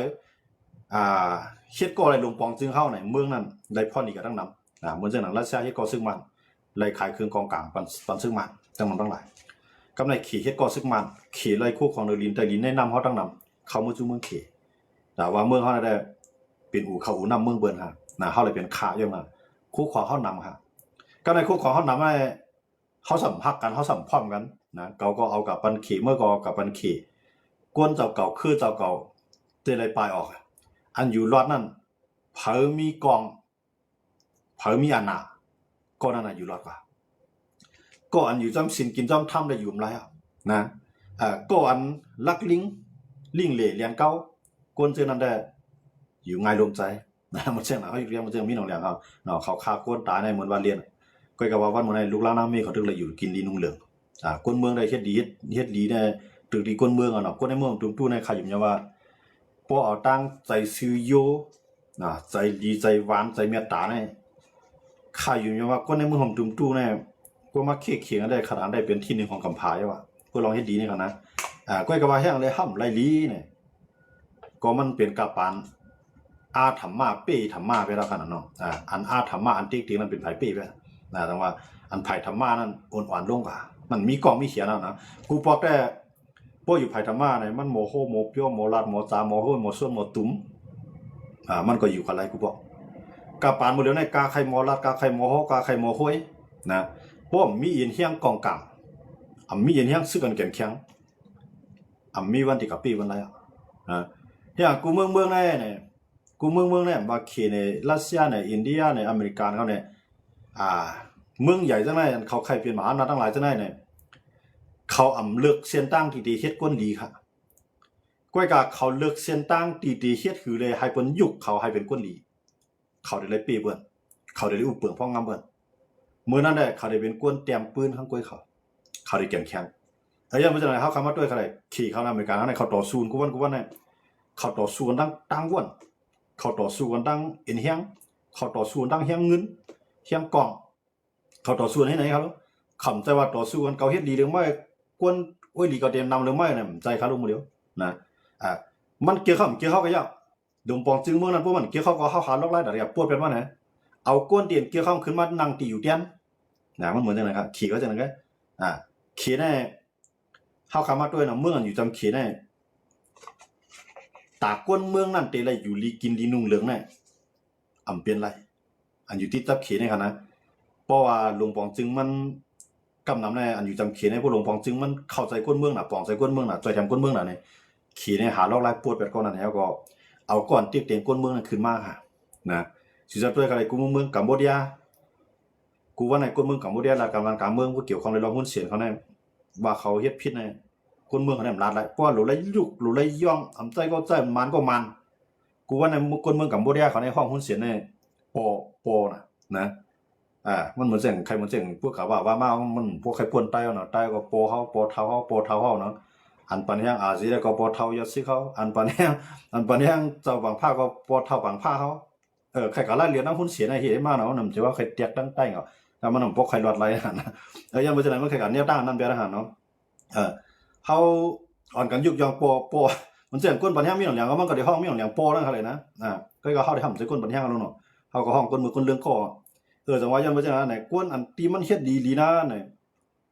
เฮ็ดก่อหลายหลวงปองจึงเฮาเนี่ยเมืองนั้นได้พ่อนดีก็ตั้งนำเหมือนจังหนังรัสเซียเฮ็ดก่อซึ่งมันเลยขายเครื่องกองกลางปันซึ่งมันจังมันตั้งหลายก กำไรขี่เฮ็ดก่อซึกมันขี่ไล่คู่ของเดลินแต่ลินแนะนำเขาตั้งนำเขามือจูเมืองขี่แต่ว่าเมืองเขาได้เป็นอู่เขาอู่นำเมืองเบิ่นฮะนะเขาเลยเป็นขาเยอะมาคู่ขวาเขานำค่ะกำไรคู่ขวาเขานำให้เขาสัมพักกันเขาสัมพร้อมกันนะเก่าก็เอากับปันขี่เมื่อก็กับปันขี่กวนเจ้าเก่าคือเจ้าเก่าเตะเลยปลายออกอันอยู่รอดนั่นเผอมีกองเผอมีอันน่ะก็นั่นน่ะอยู่รอดกว่าก็อันอยู่จำสินกินจำทำได้อยู่ไรอ่ะนะก็อันลักลิงลิงเหล่เลียนเก้ากวนเจอนั่นได้อยู่ง่ายลงใจนะมันเช่นเขาเรียกมันเช่นมีหนองเลียงเขาเนาะเขาฆ่ากวนตายในเหมือนวันเรียนก็กับว่าวันมื้อในลูกหลานน้ำมีเขาถึงเลยอยู่กินดีนุ่งเหลืองกวนเมืองได้เฮ็ดดีได้ตึกดีกวนเมืองอ่ะเนาะกวนในเมืองตุ้ในใครอยู่เนี่ยว่าพอเอาตั้งใจซื้อโยใจดีใจหวานใจเมตตาเนี่ยใครอยู่เนี่ยว่าคนในเมืองของตุ้เนี่ยก็มาเคียงได้ขนาดได้เป็นที่หนึ่งของกำพายว่ะก็ลองให้ดีนี่กันนะก้อยกะว่าแห้งเลยห้ำไรลีเนี่ยก็มันเป็นกะปานอาธรรมะเป้ธรรมะไปแล้วขนาดเนาะอันอาธรรมะอันติ๊กๆนั่นเป็นไผเป้ไปแต่ว่าอันไผธรรมะนั่นอ่อนๆลงกว่ามันมีกองมีเขียนแล้วนะกูบอกแต่พวกอยู่ไผธรรมะเนี่ยมันโมโหโมเปียวโมลาดโมจาโมโหโมส่วนโมตุ้มมันก็อยู่กับอะไรกูบอกกะปานหมดแล้วในกาไข่โมลาดกาไข่โมโหกาไข่โมห้วยนะพวกมีอินเฮียงกองกลางมีอินเฮียงซึ่งกันแก่นแข็งมีวันที่กับปีวันไรอย่างกูเมืองเนี่ยกูเมืองเนี่ยมาเขในรัสเซียเนี่ยอินเดียเนี่ยอเมริกาเขาเนี่ยเมืองใหญ่จังไหนเขาใครเป็นมหาอำนาจทั้งหลายจังไหนเนี่ยเขาเลือกเส้นตั้งตีเฮ็ดก้นดีค่ะก้อยกาเขาเลือกเส้นตั้งตีเฮ็ดคือเลยให้เป็นยุคเขาให้เป็นก้นดีเขาได้เลยปีเบิ่นเขาได้อุปเปิงพ่องงามเบิ่นเมื่อนั้นได้เขาได้เป็นก้นเตรียมปืนข้างก้อยเขาได้แข็งแข็งยังไม่ใช่ไหนเขาคำว่าด้วยอะไรขี่เขาในอเมริกาเขาต่อสู้กูว่าเนี่ยเขาต่อสู้กันตั้งวนเขาต่อสู้กันตั้งเอ็นเฮียงเขาต่อสู้กันตั้งเฮียงเงินเฮียงกองเขาต่อสู้ให้ไหนครับขำใจว่าต่อสู้กันเขาเฮ็ดดีหรือไม่กวนโอ้ยดีก็เตรียมนำหรือไม่เนี่ยใจเขาลงมือเดียวนะมันเกี่ยวข้าก็ยากดงปองจึงเมื่อนั้นพวกมันเกี่ยวข้าก็เข้าขาล็อกไล่แต่อย่าปวดเป็นว่าไหนเอาก้นเตียนเกี่ยวข้าขึ้นมานั่งตีอยู่เตียนมันเหมือนจังไงครับขี่ก็จังไงขี่แน่เข้าคำมาด้วยนะเมืองอยู่จำขี่แน่ตาก้นเมืองนั่นเตะไรอยู่ลีกินดีนุ่งเหลืองแน่เปลี่ยนไรอันอยู่ที่จับขี่นี่ครับนะเพราะว่าหลวงปองจึงมันกำนำแน่อันอยู่จำขี่ในพวกหลวงปองจึงมันเข้าใจก้นเมืองน่ะปองใจก้นเมืองน่ะใจทำก้นเมืองน่ะเนี่ยขี่ในหาลอกไล่ปวดแบบก้อนนั่นแล้วก็เอาก้อนติ๊กเตียงก้นเมืองนั่นขึ้นมาค่ะนะสิจะด้วยอะไรกูเมืองกัมพูชากูว่าในก้นเมืองกัมพูชาและกำลังการเมืองกูเกี่ยวข้องในรองหุ้นเสียนเขาแน่ว่าเขาเฮ็ดผิดในคนเมืองเขาเนี่ยลาดไรเพราะว่าหลุดไรยุกหลุดไรย่องใจก็ใจมันก็มันกูว่าในคนเมืองกัมพูชาเขาในห้องหุ้นเสียนในโปนะมันเหมือนเสียงใครเหมือนเสียงพวกเขาว่ามามันพวกใครป่วนใต้เนาะใต้ก็โปเขาโปเท้าเขาเนาะอันปันยังอาซีแล้วก็โปเท้ายศซิเขาอันปันยังเจ้าบางภาคก็โปเท้าบางภาคเขาใครก็ไล่เรียนน้ำหุ้นเสียในเหี้ยมากเนาะนำจะว่าใครเตียกตั้งใต้เนาะแล้วมันพวกใครรอดไรนะยังไม่ใช่ไหนมันใครกันเนี่ยตั้งนั่นเบียร์หันเนาะเขาอ่อนกันยุกยองโปมันเสียงก้นปัญญามีหนังอย่างก็มันก็ได้ห้องมีหนังอย่างโปนั่นอะไรนะก็เข้าได้ทำใส่ก้นปัญญาแล้วเนาะเขาก็ห้องก้นมือก้นเรื่องก็จังว่ายังไม่ใช่ไหนก้นอันตีมันเฮ็ดดีนะเนี่ย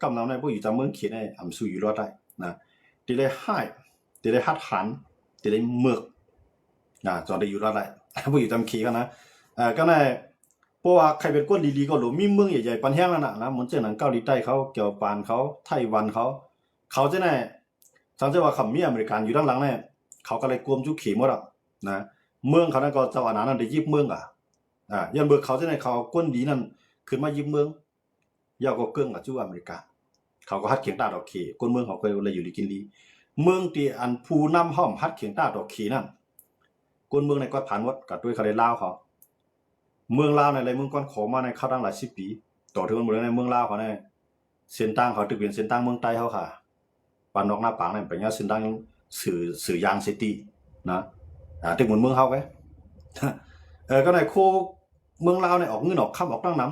กำลังในพวกอยู่จำเมืองเขียนในสู้อยู่รอดได้นะตีได้ให้ตีได้ฮัดหันตีได้เมือกจอดได้อยู่รอดได้พวกอยู่จำขี่กันนะก็ในเพราะว่าใครเป็นก้นดีๆก็หลูมีเมืองใหญ่ๆปันแห้งนั่นนะเหมือนเจ้าหนังเกาหลีใต้เขาเกี่ยวปานเขาไต้หวันเขาจะแน่สังเกตว่าคำมีอเมริกันอยู่ด้านหลังเนี่ยเขาก็เลยกลมจุกขี่หมดนะเมืองเขานั่นก็เจ้าอาณานั่นได้ยิบเมืองยันเบิกเขาจะแน่เขาก้นดีนั่นขึ้นมายิบเมืองยาวก็เกื้องกับจู้อเมริกาเขาก็ฮัดเขียงตาดอกขี่ก้นเมืองเขาก็เลยอยู่ดีกินดีเมืองที่อันผู้นำห้อมฮัดเขียงตาดอกขี่นั่นก้นเมืองในก็ผ่านวัดกับด้วยเขาเลยลาวเขาเมืองลาวในอะไรเมืองก้อนขอมาในเข้าตั้งหลาย10 ปีต่อถึงหมดในเมืองลาวเขาเนี่ยเส้นตั้งเขาตึกเป็นเส้นตั้งเมืองใต้เขาค่ะปานนอกหน้าปางเนี่ยเป็นเส้นตั้งสื่อยางซิตี้นะตึกเหมือนเมืองเขาไว้ก็ในโคเมืองลาวเนี่ยออกเงินออกคำออกตั้งน้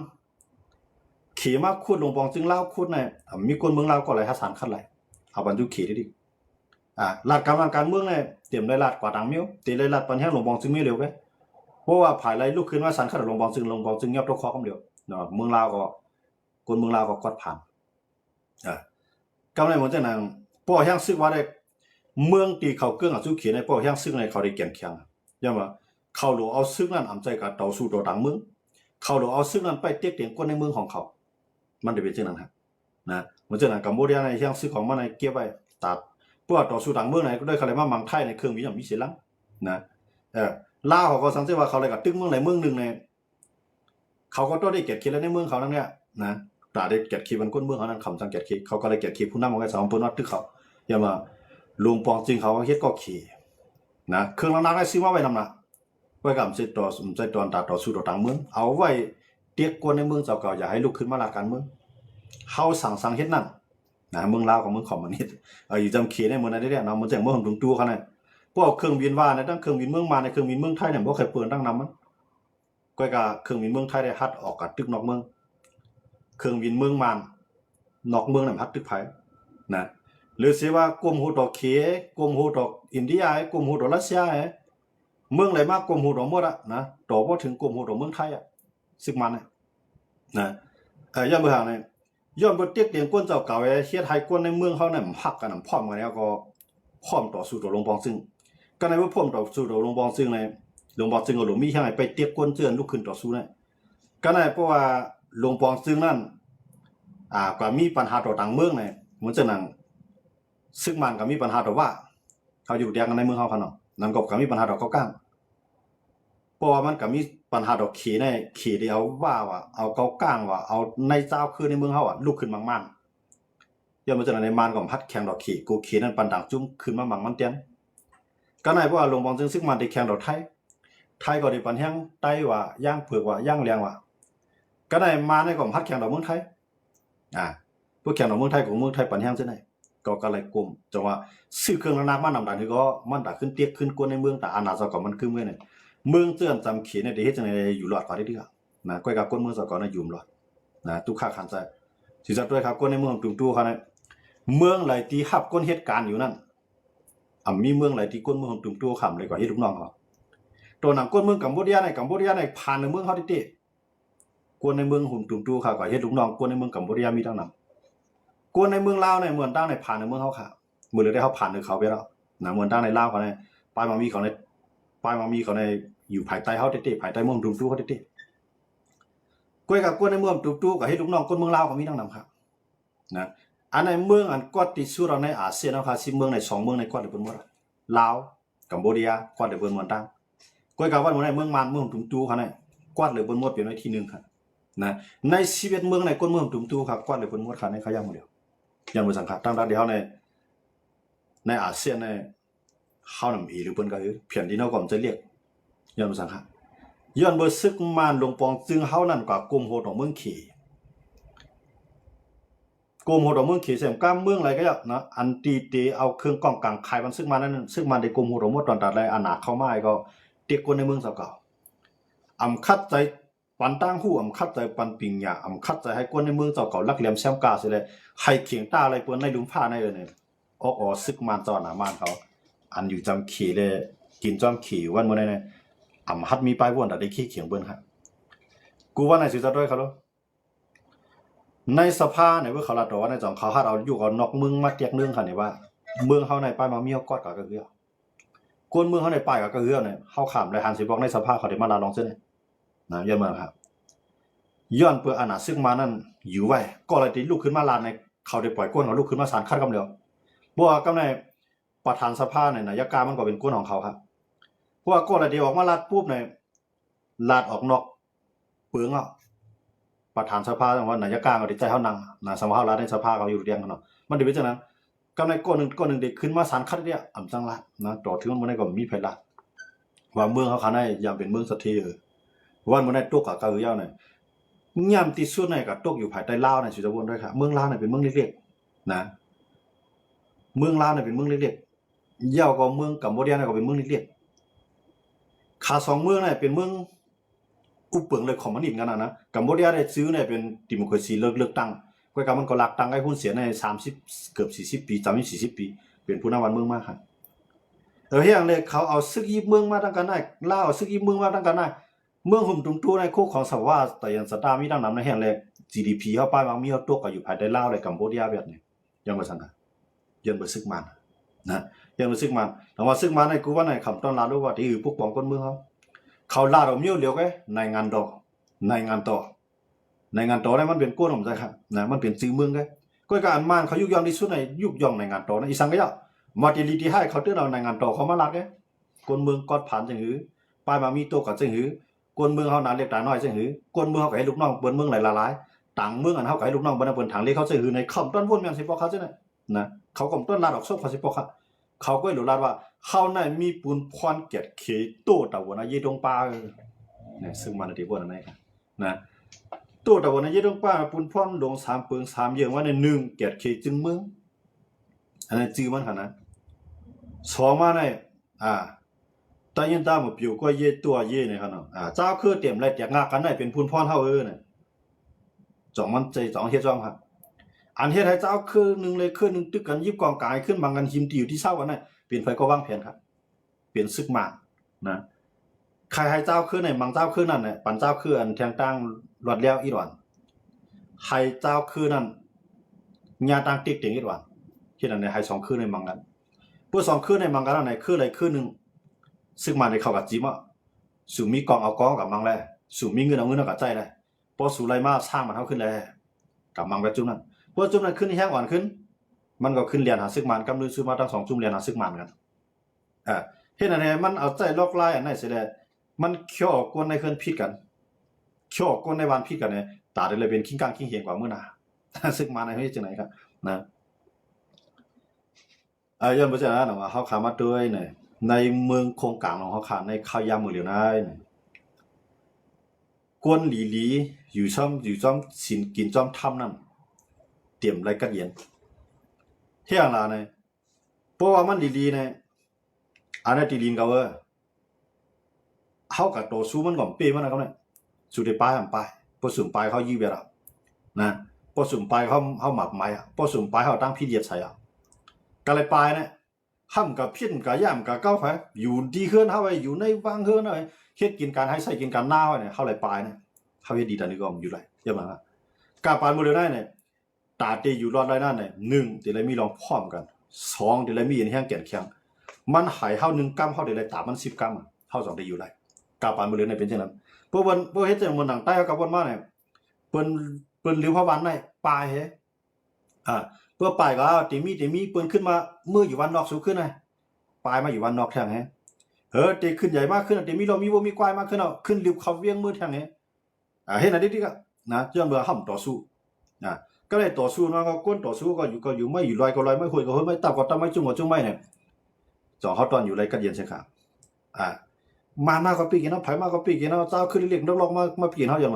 ำขี่มาคูดลงปองจึงลาวคูดเนี่ยมีคนเมืองลาวก็ไหลหัสานขั้นไหลเอาบรรจุขี่ได้ดิลาดการเมืองเนี่ยเตรียมได้ลาดกว่าต่างมิ้วตีได้ลาดปันแห้งลงปองจึงไม่เร็วไว้เพราะว่าภายไรลูกขึ้นว่าสันขัดลงบองจึงยับตัวคอคำเดียวเนาะเมืองลาวก็คนเมืองลาวก็กดผ่าน กำไรเหมือนจะนั่งป้อแห้งซึกว่าได้เมืองตีเขาเกื้องอ่ะสู้เขียนในป้อแห้งซึกในเขาได้เกี่ยงเคียงย่อมาเขาหลวเอาซึกนั้นอำใจกับต่อสู้ต่อต่างเมืองเขาหลวเอาซึกนั้นไปเตี้ยเตียงก้นในเมืองของเขามันได้เป็นเช่นนั้นครับนะเหมือนจะนั่งกัมพูชาในแห้งซึกของมันในเก็บไว้ตัดพวกต่อสู้ต่างเมืองไหนก็ได้เขาเลยมามังไทยในเครื่องวิญญาณมิเชลังนะลาวเขาก็สังเกตว่าเขาเลยกับตึ้งเมืองไหนเมืองหนึ่งในเขาก็ต้องได้เกียรติคิดแล้วในเมืองเขานั่นเนี่ยนะตาได้เกียรติคิดมันก้นเมืองเขานั้นคำสังเกตคิดเขาก็เลยเกียรติคิดผู้นำของไอ้สองคนนัดตึกเขาอย่ามาลุงปองจริงเขาเฮ็ดก็ขี่นะเครื่องนักได้ซื้อมาไว้นำนะไว้กับใจตอนตาต่อสู้ต่อต่างเมืองเอาไว้เตียกกวนในเมืองเจ้าเก่าอย่าให้ลุกขึ้นมาลาการเมืองเฮาสั่งเฮ็ดนั่นนะเมืองลาวกับเมืองคอมมิวนิสต์อยู่จำเขตในเมืองนั้นได้เนี่ยเนาะมันจังเมืองตรงตัวเขาเนี่ยพวกเครื่องบินว่าในตั้งเครื่องบินเมืองมาในเครื่องบินเมืองไทยเนี่ยบ่เคยเปิดตั้งนำมันก้อยกะเครื่องบินเมืองไทยได้ฮัดออกกับตึกนอกเมืองเครื่องบินเมืองมานอกเมืองน่ะฮัดตึกไผนะหรือสิว่ากรมหูดอกเขกรมหูดอกอินเดียกรมหูดอกรัสเซียเมืองไหนมากกรมหูดอกหมดอ่ะนะต่อบ่ถึงกรมหูดอกเมืองไทยอ่ะซึกมันนะย้อนเบิ่งหางนี่ย้อนบ่เตียกเตียงก้นเจ้าเก่าเฮ็ดให้ก้นในเมืองเฮานั้นฮักกันพร้อมกันแล้วก็พร้อมต่อสู้ต่อลงปองซึ่งก็ในว่าพร้อมต่อสู้ต่อลงปองซึ่งในลงปองซึ่งก็หลงมีให้ไปเตียกก้นเจือนลุกขึ้นต่อสู้เนี่ยก็ในเพราะว่าลงปองซึ่งนั้นก็มีปัญหาต่อต่างเมืองเนี่ยเหมือนจะนั่งซึ่งมันก็มีปัญหาต่อว่าเขาอยู่แดงกันในเมืองเฮาคั่นเนาะนั่นก็มีปัญหาต่อเก้าก้างเพราะว่ามันก็มีปัญหาต่อขี่ในขี่เดียวว่าเอาเก้าก้างว่าเอาในเจ้าคือในเมืองเฮาลุกขึ้นมั่งๆย่อมมันจะในมานก็พัดแข่งดอกขี่กูขี่นั้นปันดังจุ้มขึ้นมามั่งมันเตียนก็ในเพราะว่าลงปองซึ่งมันได้แข่งดอกไทยก็ได้ปันแฮงไต้ว่าย่างเผือกว่าย่างแรงว่าก็ได้มาในก็พัดแข่งดอกเมืองไทยพวกแข่งดอกเมืองไทยของเมืองไทยปันแฮงจังได๋ก็เลยกลมจังว่าซื้อเครื่องนักมานำดันคือก็มันดักขึ้นเตียกขึ้นกวนในเมืองแต่อาณาจักรก็มันคือเมืองนี่เมืองเตือนจำเขียนได้เฮ็ดจังได๋อยู่รอดกว่าได้ดีครับนะก้อยกับกวนเมืองซะก่อนอยู่รอดนะทุกค่าคันใจสิจัดด้วยครับกวนในเมืองตุงตู้เขาเนี่ยเมืองไหลที่รับกวนเหตุการณ์อยู่นั่นมีเมืองไหลที่กวนเมืองตุงตู้ค้ำเลยกว่าเฮ็ดลูกน้องเขาตัวหนังกวนเมืองกัมพูชาในผ่านในเมืองเฮาติกวนในเมืองหุ่นตุงตู้ค่ะกว่าเฮ็ดลูกน้องกวนในเมืองกัมพูชามีทั้งนั้นกวนในเมืองลาวในเมืองตั้งในผ่านในเมืองเฮาค่ะมื้อเลยได้เฮาผ่านในเขาไปแล้วนะเมืองตั้งในลาวเขาในปลายมามีเขาในอยู่ภายใต้เฮาติภายใต้เมืองตุงตู้เฮาติกวยกับกวนในเมืองตุงตู้ก็เฮ็ดลูกน้องกวนเมืองลาวก็มีทั้งนั้นครับนะอันในเมืองอันกวดที่สุดในอาเซียนเฮาค่ะ10เมืองใน2เมืองในกวดได้เพิ่นหมดลาวกัมพูชากวดได้เพิ่นเมืองตั้งกวยกับว่าในเมืองมานเมืองตุงตู้เขาเนี่ยกวดเลยเพิ่นหมดเป็นไว้ที่1ครับนะใน11เมืองในกวนเมืองตุงตู้ครับกวดเลยเพิ่นหมดค่ะในเขาย่างหมดเดียวยังบ่สังคัญตั้งแต่เดียวในอาเซียนในเฮานำอีหรือเพิ่นก็คือเพียงที่เฮาก็จะเรียกย้อนบ่สังคัญย้อนบ่ซึกมานลงปองจึงเฮานั่นกว่ากลุ่มโหดของเมืองขี่กลุ่มโหดของเมืองขี่เสียมกล้ามเมืองอะไรก็นะอันตีเอาเครื่องกองกลางขายมันซึกมานั้นซึกมันได้กลุ่มโหดของหมดตอนตัดไรอาณาเข้ามาก็เตียกคนในเมืองเก่าคัดใจปันตั้งหูคัดใจปันปิงหยาคัดใจให้คนในเมืองเก่าลักเหลี่ยมแซมกาสิเลยให้เขียงตาอะไรเปิ้นในลุมผ้าในเนี่ยซึกมันจอหน้ามานเขาอันอยู่จำขี่เลยกินจอมขี่วันมื้อนั้นฮัดมีป้ายวนแต่ได้ขี้เขียงเบิ้นครับกูว่าในสิจะด้วยครับในสภาในเมื่อเขาลาดว่าในจังเขาฮัดเอาอยู่กับนอกเมืองมาเตียกนึงค่ะนี่ว่าเมืองเฮาในป้ายมามีเฮากอดก็คือคนเมืองเฮาในป้ายก็คือเนี่ยเฮาข้ามได้หันสิบอกในสภาเขาได้มาลาลองซื่อนะย้อนมาครับย้อนเพื่ออาณาซึ่งมานั่นอยู่ไว้ก็เลยติลุกขึ้นมาลานในเขาได้ปล่อยก้นเขาลุกขึ้นมาศาลคัดกำเดียวบ่ว่ากำในประธานสภาเนี่ยนายกมันก็เป็นก้นของเขาครับเพราะว่าก้นอะไรเดียวออกมาลาดปุ๊บในลาดออกนอกเปลืองประธานสภาว่านายกก็ได้ใจเฮานั่งนะสภาลาดในสภาเขาอยู่เรียงกันเนาะมันได้เป็นจังนั้นกำในก้นนึงได้ขึ้นมาศาลคัดเนี่ยจังละนะต่อถึงมันบ่ได้ก็มีไผละว่าเมืองเขาคันได้ยามเป็นเมืองสัตย์วันมื้อนั้นตกก็คือยาวเนี่ยยามที่สุดเนี่ยก็ตกอยู่ภายใต้ลาวเนี่ยสิจะวนด้วยครับเมืองลาวเนี่ยเป็นเมืองเล็กๆนะเมืองลาวเนี่ยเป็นเมืองเล็กๆยาวกว่าเมืองกัมพูชาเนี่ยก็เป็นเมืองเล็กๆค่า2เมืองเนี่ยเป็นเมืองอุปเปิงเลยของมันอีกกันนะกัมพูชาได้ซื้อเนี่ยเป็นดิโมคราซีเลือกตั้งก้อยกับมันก็ลักตั้งให้หุ้นเสียใน30เกือบ40ปี30 40ปีเป็นผู้นำวันเมืองมากครับเฮียงเลยเขาเอาซึกยิบเมืองมาตั้งกันได้ลาวซึกยิบเมืองมาตั้งกันได้เมืองหุ่มตุงตู้ในคู่ของสภาวะแต่ยังสตาร์มีดังนั้นในแห่งแรก GDP เฮาป้ายบางมีเฮาตกก็อยู่ภายใต้ลาวและกัมพูชาแบบนี้ ยังบ่ซั่นน่ะยันบ่ซึกมันนะยังบ่ซึกมันแต่ว่าซึกมันในกูว่าในคำต้อนรับรู้ว่าที่ปกป้องคนเมืองเขาลาดเอามิ้วเหลียวไว้ในงานดอกในงานต่อในงานต่อเนี่ยมันเป็นก้นของใจครับนะมันเป็นชื่อเมืองไงก็การมานเขายุกย่องที่สุดในยุกย่องในงานต่อนะอีสังก็ยะมาติลิติให้เขาเตือนเอาในงานต่อเขามาลักไงคนเมืองกอดผ่านจังหือปลายมามีตัวกับจังหือคนเมืองเขาหนาเรียกตาน้อยจังหือคนเมืองเขาให้ลูกน้องเปิ้นเมืองหลายๆต่างเมืองอันเขาให้ลูกน้องเปิ้นถังเล็กเขาจังหือในคำต้นพุ่นแม่นสิบ่เขาจังนะเขาก็ต้นลาดออกซบเขาสิบ่ครับเขาก็รู้ลาดว่าเขาในมีปูนพรเกียรติเขตโตตะวันนะยีดงปาเนี่ยซึ่งมันที่บ่นั่นไงนะตัวตะวันนะยีดงปาปูนพรดง3เปิง3เยืองว่าใน1เกียรติเขตจึงเมืองอันนั้นจื้อมันคั่นนะ2มาในตายินตามาปิวก็เยตัวเยเนี่ยคั่นเนาะเจ้าคือเตรียมไรเตียงากันได้เป็นพูนพรเฮาเนี่ยจ่องมันใจจ่องเฮ็ดจ่องครับอันเฮ็ดให้เจ้าคือนึงเลยคือนึงตึกกันยิบกองกายขึ้นบางกันหิมติอยู่ที่เช้ากันน่ะเปลี่ยนไผก็วางแผนครับเปลี่ยนศึกมานะใครให้เจ้าคือในบางเจ้าคือนั่นน่ะปันเจ้าคืออันแทงตั้งรอดแล้วอีดอนให้เจ้าคือนั่นญาตั้งติ๊กเต็งอีดอนเฮ็ดอันนี้ให้2คือในบางกันผู้2คือในบางกันอันไหนคืออะไรคือนึงซึ่งมาในเข้ากับจิมอ่ะสู่มีกองเอากองกับมังแลสู่มีเงินเอาเงินเอากับใจได้พอสู่ไรมาสร้างมันเฮาขึ้นแล้วกับมังแบบจุ่มนั้นพอจุ่มนั้นขึ้นแห้งอ่อนขึ้นมันก็ขึ้นเรียนหาซึกมันกำลือซื้อมาทั้ง2จุ่มเรียนหาซึกมันกันเฮ็ดอันนี้มันเอาใจลอกลายอันไหนสิแลมันเคี่ยวกวนในเพิ่นผิดกันเคี่ยวกวนในวันผิดกันเนี่ยตาได้เลยเป็นคิงกังคิงเหียงกว่ามื้อหน้าซึกมันในเฮ็ดจังได๋ครับนะย้อนบ่จังนั้นว่าเฮาขามาด้วยเนี่ยในเมืองโครงการของเฮาค่ะในข้าวยามมื้อเหลียวนายกวนหลีอยู่ซ่อมสินกินจ้อมทำนั่นเตรียมไรกัดเย็นเฮียงล่ะเนี่ยเพราะว่ามันดีๆเนี่ยอันนั้นตีลินก็ว่าเฮาก็ต่อสู้มันก็เป้มันนะครับเนี่ยสุดได้ปลายมันปลายบ่สุมปลายเขายีเวลานะบ่สุมปลายเขาหมักไม้บ่สุมปลายเขาตั้งพิเดียดใส่ก็เลยปลายเนี่ยห้ำกับพิ้นกับย่ำกับเก้าไผอยู่ดีขึ้นเฮาไว้อยู่ในวางเฮือนเอ้ยเฮ็ดกินการให้ใส่กินการหน้าไว้เนี่ยเฮาเลยปลายเนี่ยเฮาเฮ็ดดีตอนนี้ก็อยู่ไรอย่ามาครับกาปานบ่ได้ได้เนี่ยตาเตอยู่รอดได้นั่นเนี่ย1ที่เลยมีรองพร้อมกัน2ที่เลยมีอันแห้งแก่นแข็งมันหายเฮา1กรัมเฮาได้ตามัน10กรัมเฮา2ได้อยู่ไรกาปานบ่ได้เนี่ยเป็นจังนั้นพวกเฮ็ดจังมันหนังใต้กับวันมาเนี่ยเปิ้นริ้วพระวันได้ปลายเฮเพื่อปลายก็ติมีเปิ้นขึ้นมาเมื่ออยู่วันนอกสูงขึ้นไงปลายมาอยู่วันนอกแทงฮะติขึ้นใหญ่มากขึ้นติมีเรามีบ่มีกวายมากขึ้นขึ้นริ้วเขาเวียงมือแทงฮะเฮ็ดอันนี้ก็นะย้อนเบื่อห้ำต่อสู้ก็เลยต่อสู้นะก็ก้นต่อสู้ก็อยู่ไม่อยู่ลอยก็ลอยไม่คุยก็เฮ้ยไม่ตับก็ตับไม่จุ่มก็จุ่มไม่เนี่ยจ่อเขาตอนอยู่ไรกัดเย็นใช่ครับมากก็ปีกินเนาะไผมากก็ปีกินเนาะเจ้าขึ้นเรียกลอกๆมาปีนเฮาอย่าง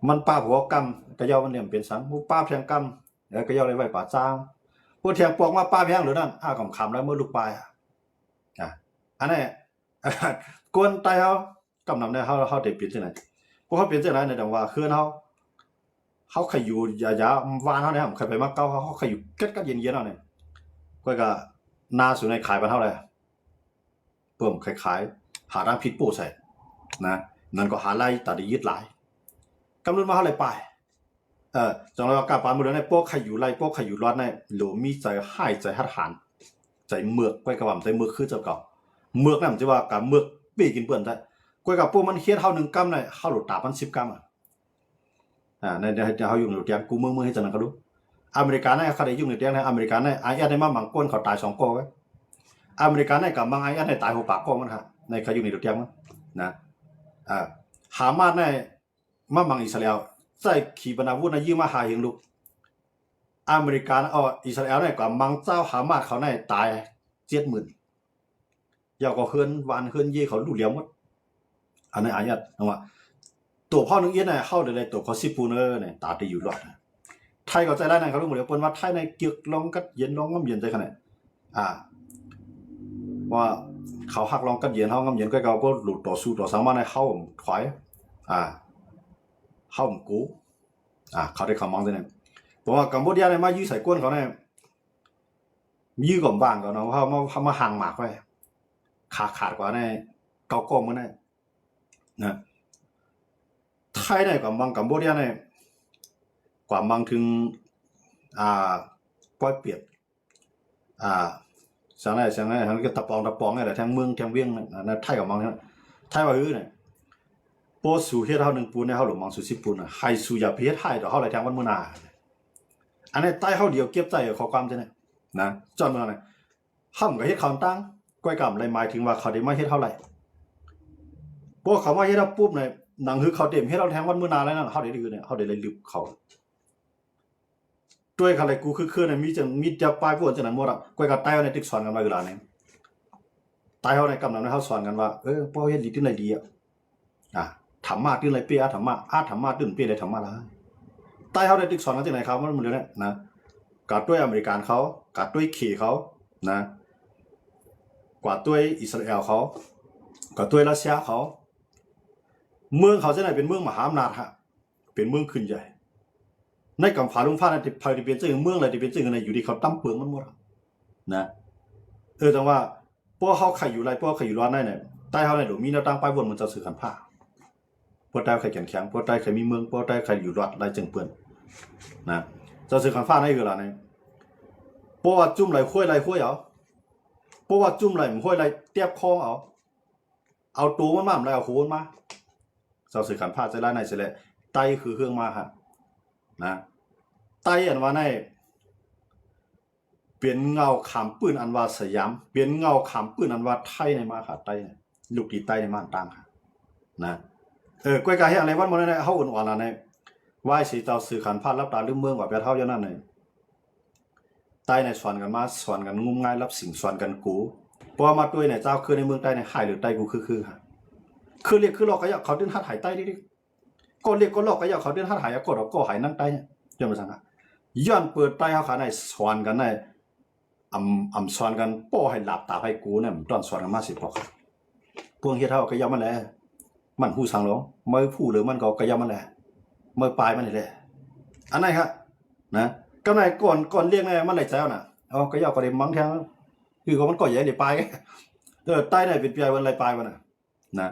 มันป้าหัวกำกะยามันเนี่ยเป็นสังผู้ป้าแพงกำแล้วกะยาเลยไว้ป่าจ้างผู้แทงปอกมาป้าแพงหรือนั่นคำแล้วเมื่อลูกปลายอันนี้กวนไตเฮากำนำเนี่ยเฮาได้เปลี่ยนจังได๋พวกเฮาเปลี่ยนจังได๋เนี่ยดังว่าคืนเฮาขอยู่ยาวานเฮาเนี่ยใครไปมาเก่าเฮาขอยู่กัดเย็นๆเฮาเนี่ยก็นาสุในขายบ้านเฮาเลยเพิ่มคล้ายๆหาร่างผิดโป้ใส่นะนั่นก็หาไล่ตัดยึดหลายกำลังมาเฮาเลยไปจังแล้วกาปานมื้อนั้นโป้ใครอยู่ไล่โป้ใครอยู่รอดเนี่ยหลมีใจหายใจหัดหานใจเมือกไว้กับว่าใจเมือกคือเจ้าเก่าเมือกนั่นสิว่ากะเมือกปีกินเปิ้นได้กวยกับพวกมันเฮ็ดเฮา1กำเนี่ยเฮาหลุดตามัน10กำในเฮาอยู่ในเตียงกูมือให้จังนั้นก็รู้อเมริกาเนี่ยเขาได้อยู่ในเตียงในอเมริกาเนี่ยไอ้ได้มามังก้นเขาตาย2กอไว้อเมริกาเนี่ยกับมังไอ้ให้ตาย6ปากกอมันฮะในเขาอยู่ในเตียงมันนะหามาเนี่ยมามังอิสราเอลใส่ขีปนาวุธนะยืมมาหาเองลูกอเมริกาอิสราเอลเนี่ยกับมังเจ้าหามาเขาเนี่ยตาย70,000ยาวก็เฮือนวานเฮือนเย่เขาลู่เหลียวหมดอันนี้อายัดว่าตัวพ่อนึงเอียดเนี่ยเข้าได้ตัวเขา10ปูนเนี่ยตาได้อยู่รอดไทยก็ใจได้นั่นเขารู้หมดแล้วเปิ้นว่าไทยในเกียกลองกัดเย็นลองง้ำเย็นใจขนาดว่าเขาหักลองกัดเย็นเฮาง้ำเย็นก็เขาก็หลุดต่อสู้ต่อสามารถให้เฮาถอยเฮากูเขาได้คำมองได้เนี่ยเพราะว่ากัมพูชาเนี่ยมายื้อใส่ก้นเขาเนี่ยยื้อก่อมบ้างก่อนเนาะเฮามาห่างหมากไว้ขาดกว่าเนี่ยเกาก้มมันได้นะไทยเนี่ยกับมังกัมพูชาเนี่ยกว่ามังถึงป ก้อยเปียดสังไรทั้งก็ตะปองนี่แหละทั้งเมืองทั้งเวียงนะไทยกับมังเนี่ยไทยว่าเนี่ยโปสู่เฮ็ดเฮา1ปูนเนี่ยเฮาหลงมังสู่10ปูนน่ะให้สู่อย่าเฮ็ดให้ดอกเฮาไหลทางวันมื้อหน้าอันนี้ใต้เฮาเดียวเก็บใจข้อความจังได๋นะจอนเมืองน่ะเฮาก็เฮ็ดเขาตั้งก้อยกำไรหมายถึงว่าเขาได้มาเฮ็ดเฮาไหลพวกเขามาเฮ็ดเฮาปุ๊บเนี่ยหนังคือเขาเต็มเฮ็ดเฮาแทงวันมื้อหน้าแล้วนั่นเฮาได้ดื้อเนี่ยเฮาได้เลยลึกเขาด้วยเขาเลยกูคือเนี่ยมีจะปลายพวกจังนั้นหมดอ่ะก้อยก็ใต้เฮาในตึกสอนกันมาเวลานี้ใต้เฮาในกำลังเฮาสอนกันว่าบ่เฮ็ดดีที่ไหนดีอ่ะธรรมะตื่นเลยเปียธรรมะธรรมะตื่นเปียเลยธรรมะละใต้เฮาได้ตึกสอนกันที่ไหนครับมันมื้อนี้นะกัดด้วยอเมริกันเขากัดด้วยขี่เขานะกว่าด้วยอิสราเอลเขากัดด้วยรัสเซียเขาเมืองเขาจะไหนเป็นเมืองมหาอำนาจฮะเป็นเมืองขึ้นใหญ่ในกำผาลุงฟ้าในพายที่เป็นเจ้าเมืองอะไรที่เป็นเจ้าในอยู่ที่เขาตั้มเปลืองมันหมดนะแต่ว่าพวกเขาใครอยู่ไรพวกใครอยู่ร้านได้เนี่ยใต้เขาในหลวงมีแนวตั้งป้ายบนมันจะสื่อขันผ้าพวกใต้ใครแข็งพวกใต้ใครมีเมืองพวกใต้ใครอยู่รัฐไรจึงเปื้อนนะจะสื่อขันผ้าในเวลานี้พวกว่าจุ่มไหลคุ้ยเอาพวกว่าจุ่มไหลมันคุ้ยไรเตียบคล้องเอาตัวมันมาเอาโคนมาจะสื่อขันผ้าจะไล่ในเสร็จแล้วไตคือเครื่องมาฮะนะไตอันว่าในเปลี่ยนเงาขามปืนอันว่าสยามเปลี่ยนเงาขามปืนอันว่าไทยในมาค่ะไตเนี่ยลูกตีไตในม่านตามค่ะนะก้อยกาให้อะไรวันมันในเฮาอ่อนๆล่ะในไหว้สีเจ้าสื่อขันผ้ารับตาลืมเมืองว่าไปเท่าอย่างนั้นเลยใต้ในสวนกันมาสวนกันงุ่มง่ายรับสิ่งสวนกันกูเพราะมาด้วยเนี่ยเจ้าคือในเมืองใต้ในหายหรือใต้กูคือค่ะคือเรียกคือหลอกก็อยากเขาเดินหัดหายใต้ดิก็เรียกก็หลอกก็อยากเขาเดินหัดหายก็ดอกก็หายนั่งใต้เนี่ยย้อนมาสั่งค่ะย้อนเปิดใต้เขาขาในสวนกันในสวนกันป้อให้หลับตาให้กูเนี่ยตอนสวนกันมาสิพอครับพวกเฮ็ดเท่าก็ยอมมันแหละมันหูสั่งหลงไม่พูดหรือมันก็ยอมมันแหละเมื่อปลายมันนี่แหละอันไหนครับนะก็ไหนก่อนเรียกไงมันไหลใจเอาน่ะก็ยาวก็ได้มั้งแท้คือก็มันก่อใหญ่ได้ปลายใต้ไหนเป็นปลายวันไหลปลายวันน่ะนะ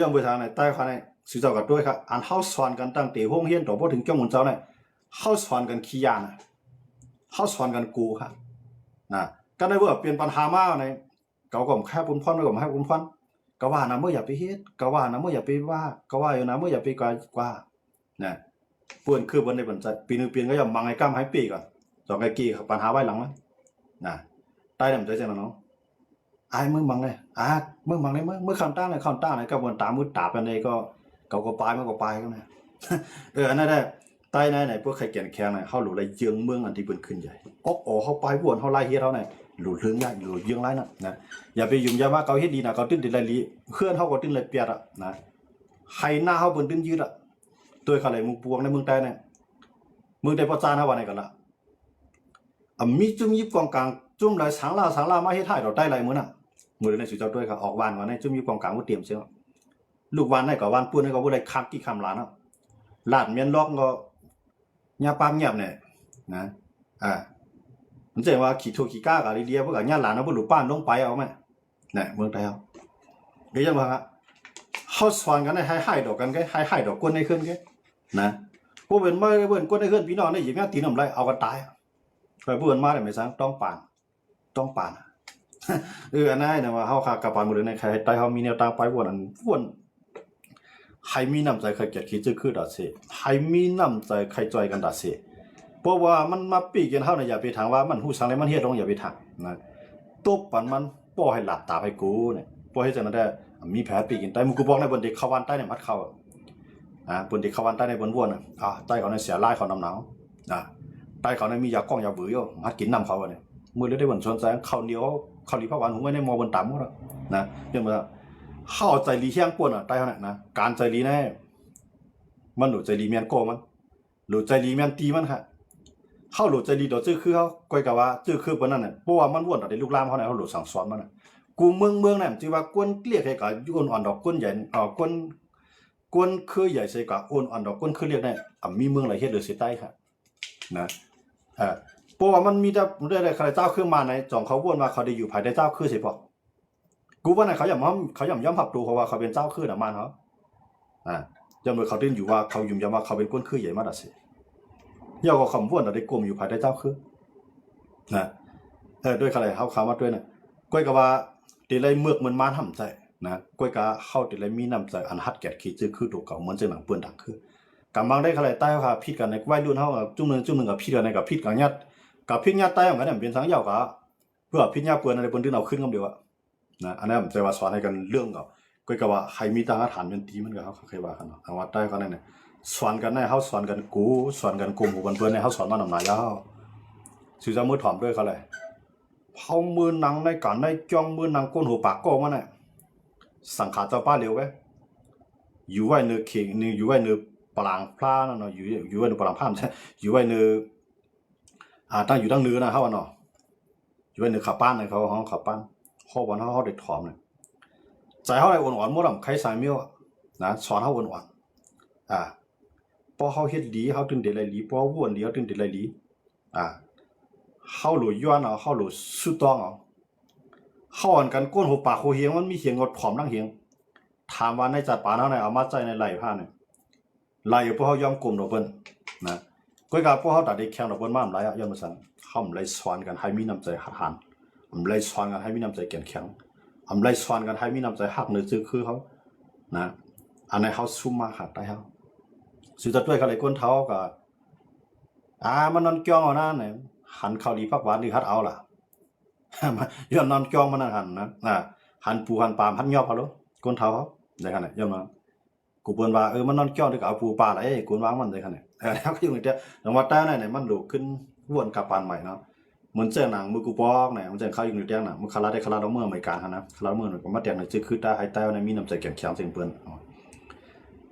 ย่อมไปทางไหนใต้ข้างไหนสื่อเจ้ากับด้วยครับอันเฮาสอนกันตั้งแต่ห้องเฮียนต่อพอถึงจ้องหมุนเจ้าเนี่ยเฮาสอนกันขี้ยาน่ะเฮาสอนกันกูครับนะก็ได้ว่าเปลี่ยนปัญหามาในเก่าก็แค่ปุ่นพรไม่ก็ให้ปุ่นพรก็ว่านะเมื่ออย่าไปเฮ็ดก็ว่านะเมื่ออย่าไปว่าก็ว่าอยู่นะเมื่ออย่าไปกว่านะเพื่อนคือวันในบรรจัดปีนึงเปลี่ยนก็อย่ามังไอ้ก้ามให้ปีก่อนสองไอ้กี่ปัญหาไว้หลังมั้ยนะใต้ดำใจจังเนาะไอ้มึงมังเลยมึงมังเลยมึงคำต้านเลยก็บนตามือตาไปในก็ปลายมันก็ปลายก็นะอันนั้นได้ใต้ไหนพวกใครเก่งแข็งเฮาหลุเลยเยืองเมืองอันที่เปิ้นขึ้นใหญ่เฮาไปวนเฮาไล่เฮ็ดเฮาไหนหลุเรื่องใหญ่หลุเยืองไล่นะอย่าไปยุ่งยาว่าเขาเฮ็ดดีนะเขาตื้นติดไรลีเคลื่อนเฮาก็ตื้นเลยเปียดนะให้หน้าเฮาเปิ้นตื้นยืดตัวเขาเลยมึงปวงในเมืองใต้เนี่ยมึงได้ประจานเฮาว่าไหนกันล่ะมีจุ่มยิบกองกลางจุ่มหลายสังลามาเฮ็ดให้เราได้หลายมื้อน่ะมื้อในสุเจ้าด้วยครับออกวานว่าในจุ่มยิบกองกลางบ่เตรียมเสียลูกวานได้ก็วานปุ้นให้ก็บ่ได้คักกี่คำล้านลาดเมียนล็อกก็ญาปามเงียบเนี่ยนะมันจะว่าขี้โทขี้ก้ากับเรียพวกญาหลานเอาบ่รู้ป้านลงไปเอามั้ยเนี่ยเมืองไทยเอาเดี๋ยวจังว่าเฮาสอนกันให้ดอกกันให้ดอกก้นให้ขึ้นแกนะพวกเพิ่นมาเพิ่นก้นให้ขึ้นพี่น้องได้หยิบแม่ตีน้ำไหลเอากันตายไปเพิ่นมาได้ไม่ซังต้องปานอันนั้นน่ะว่าเฮาคากะปานมื้อในใครใต้เฮามีแนวทางไปวนให้มีน้ำใจใครเกียรติคิดจะคือดาเสให้มีน้ำใจใครจอยกันดาเสเพราะว่ามันมาปีกันเฮาน่ะอย่าไปถามว่ามันฮู้สังเลยมันเฮ็ดลงอย่าไปถามนะตบปันมันป้อให้หลับตาให้กูเนี่ยป้อให้จังนั้นได้มีแผลปีกินใต้มึงกูบอกในบนเด็กเข้าวันใต้เนี่ยมัดเข้าบนเด็กเข้าวันใต้ในบนวนใต้เขาในเสียลายเขาน้ำหนาวใต้เขาในมียากล้องยาเบื่อมัดกินน้ำเขาเนี่ยมื้อได้บนสวนแสงข้าวเหนียวข้าวหลีพระหวานหูไว้ในมอบนตามหมดนะจังว่าเข้าใจลีเฮียงกวนใต้เขาเนี่ยนะการใจลีแน่มันหลุดใจลีเมียนโกมันหลุดใจลีเมียนตีมันค่ะเข้าหลุดใจลีดอกจื้อคือเขาก้อยกะว่าจื้อคือปานนั้นน่ะเพราะว่ามันวนได้ลูกลามเขาเนี่ยเขาหลุดสั่งสอนมันน่ะกูเมืองนั่นที่ว่ากวนเกลียกให้กับยุ่นอ่อนดอกกวนใหญ่กวนคือใหญ่ใส่กับอ่อนดอกกวนคือเรียกได้มีเมืองหลายเฮ็ดหรือสิใต้ค่ะนะเพราะว่ามันมีแต่ได้ใครเจ้าคือมาในจ่องเขาวนว่าเขาได้อยู่ภายในเจ้าคือสิพอกูว่าไหนเขาย่อมผับตัวเพราะว่าเขาเป็นเจ้าคือน่ะมันเขาย่อมโดยเขาดิ้นอยู่ว่าเขายุ่มยำว่าเขาเป็นก้นคือใหญ่มากสิย่อก็คำวนได้กลมอยู่ภายในเจ้าคือ นะด้วยอะไรเฮาเข้ามาด้วยนะก้อยก็ว่าติเลยเมือกมันมาทำใจนะก้อยก็เฮาติเลยมีน้ำใจอันฮัดแก่ขี้จื้อคือตัวเก่าเหมือนจังหนังเปื้อนดังคือกำบังได้อะไรใต้ค่ะผิดกันในวัยรุ่นเฮาจุ่มนึงกับผิดกันในกับผิดกันยัดกับผิดยัดใต้เหมือนกันเป็นสังยาวก็เพื่อผิดยัดเปื้อนอะไรเปิ้นดึงเอาขึ้นกันเดียวนะอันนั้นผมจะว่าสอนให้กันเรื่องก็ก้อยก็ว่าใครมีตังค์ฐานเป็นตีมันก็เฮาเคยว่ากันเนาะว่าใต้ก็นั่นน่ะสอนกันในเฮาสอนกันกูสอนกันกลุ่มกันเปิ้นในเฮาสอนมานำหน้ายาวสิจะมือถอมด้วยเขาเลยเฮามือนังในการในจ้องมือนังก้นหัวปากก็มันน่ะสังขารเจ้าป้าเหลียวเว้ยอยู่ไว้เนื้อเข่งนี่อยู่ไว้เนื้อปลางพลาเนาะอยู่ไว้เนื้อปลางพลาใช่อยู่ไว้เนื้อตั้งอยู่ตั้งเนื้อนะเฮาเนาะอยู่ไว้เนื้อขับป้านเขาเฮาขับป้านเฮาวันเฮาได้ถอมเนี่ยใจเฮาได้อ่อนๆบ่ล่ะใครสายเมียวนะสอนเฮาอ่อนๆพอเฮาเฮ็ดดีเฮาตึงได้หลายดีพอว่วนดีเฮาตึงได้หลายดีเฮาหลุยย้อนเอาเฮาหลุสุดต้องเอาเฮาอันกันก้นหัวปากหัวเฮียงมันมีเฮียงงดผอมทั้งเฮียงถามว่าในจัดปาเฮาเนี่ยเอามาใจในไหลผ้าเนี่ยไหลพวกเฮายอมกลุ่มดอกเปิ้นนะก้อยกาพวกเฮาตัดได้แข่งดอกเปิ้นมาไหลย้อนมาสั่นเฮาไหลสอนกันให้มีน้ำใจหันไหลสอนกันให้มีน้ำใจแข็งไหลสอนกันให้มีน้ำใจฮักเนื้อจื้อคือเฮานะอันนี้เฮาซุ่มมาหัดได้เฮาสุดท้ายเขาเลยก้นเท้าก็มันนอนจ้องเอาหน้าเนี่ยหันข้าวดีพักหวานนี่ฮัดเอาล่ะย้อนนอนจ้องมันหันนะหันปูหันปามหันยอบเขาลูกก้นเท้าเขาได้ขนาดย้อนมากูเปิ้นว่ามันนอนจ้องด้วยกับเอาปูปลาอะไรกูวางมันได้ขนาดแล้วก็อยู่ในเดียวแต่ว่าใต้เนี่ยมันหลุดขึ้นวนกับปานใหม่เนาะเหมือนเจ้าหนังมือกูปอกเนี่ยมันจะเข้าอยู่ในเดียวน่ะมันคาราได้คาราเราเมื่ออเมริกานะคาราเมื่อก็มาแดงในจื้อคือใต้ให้ใต้ในมีน้ำใจแข็งแข็งเสียงเปิ้น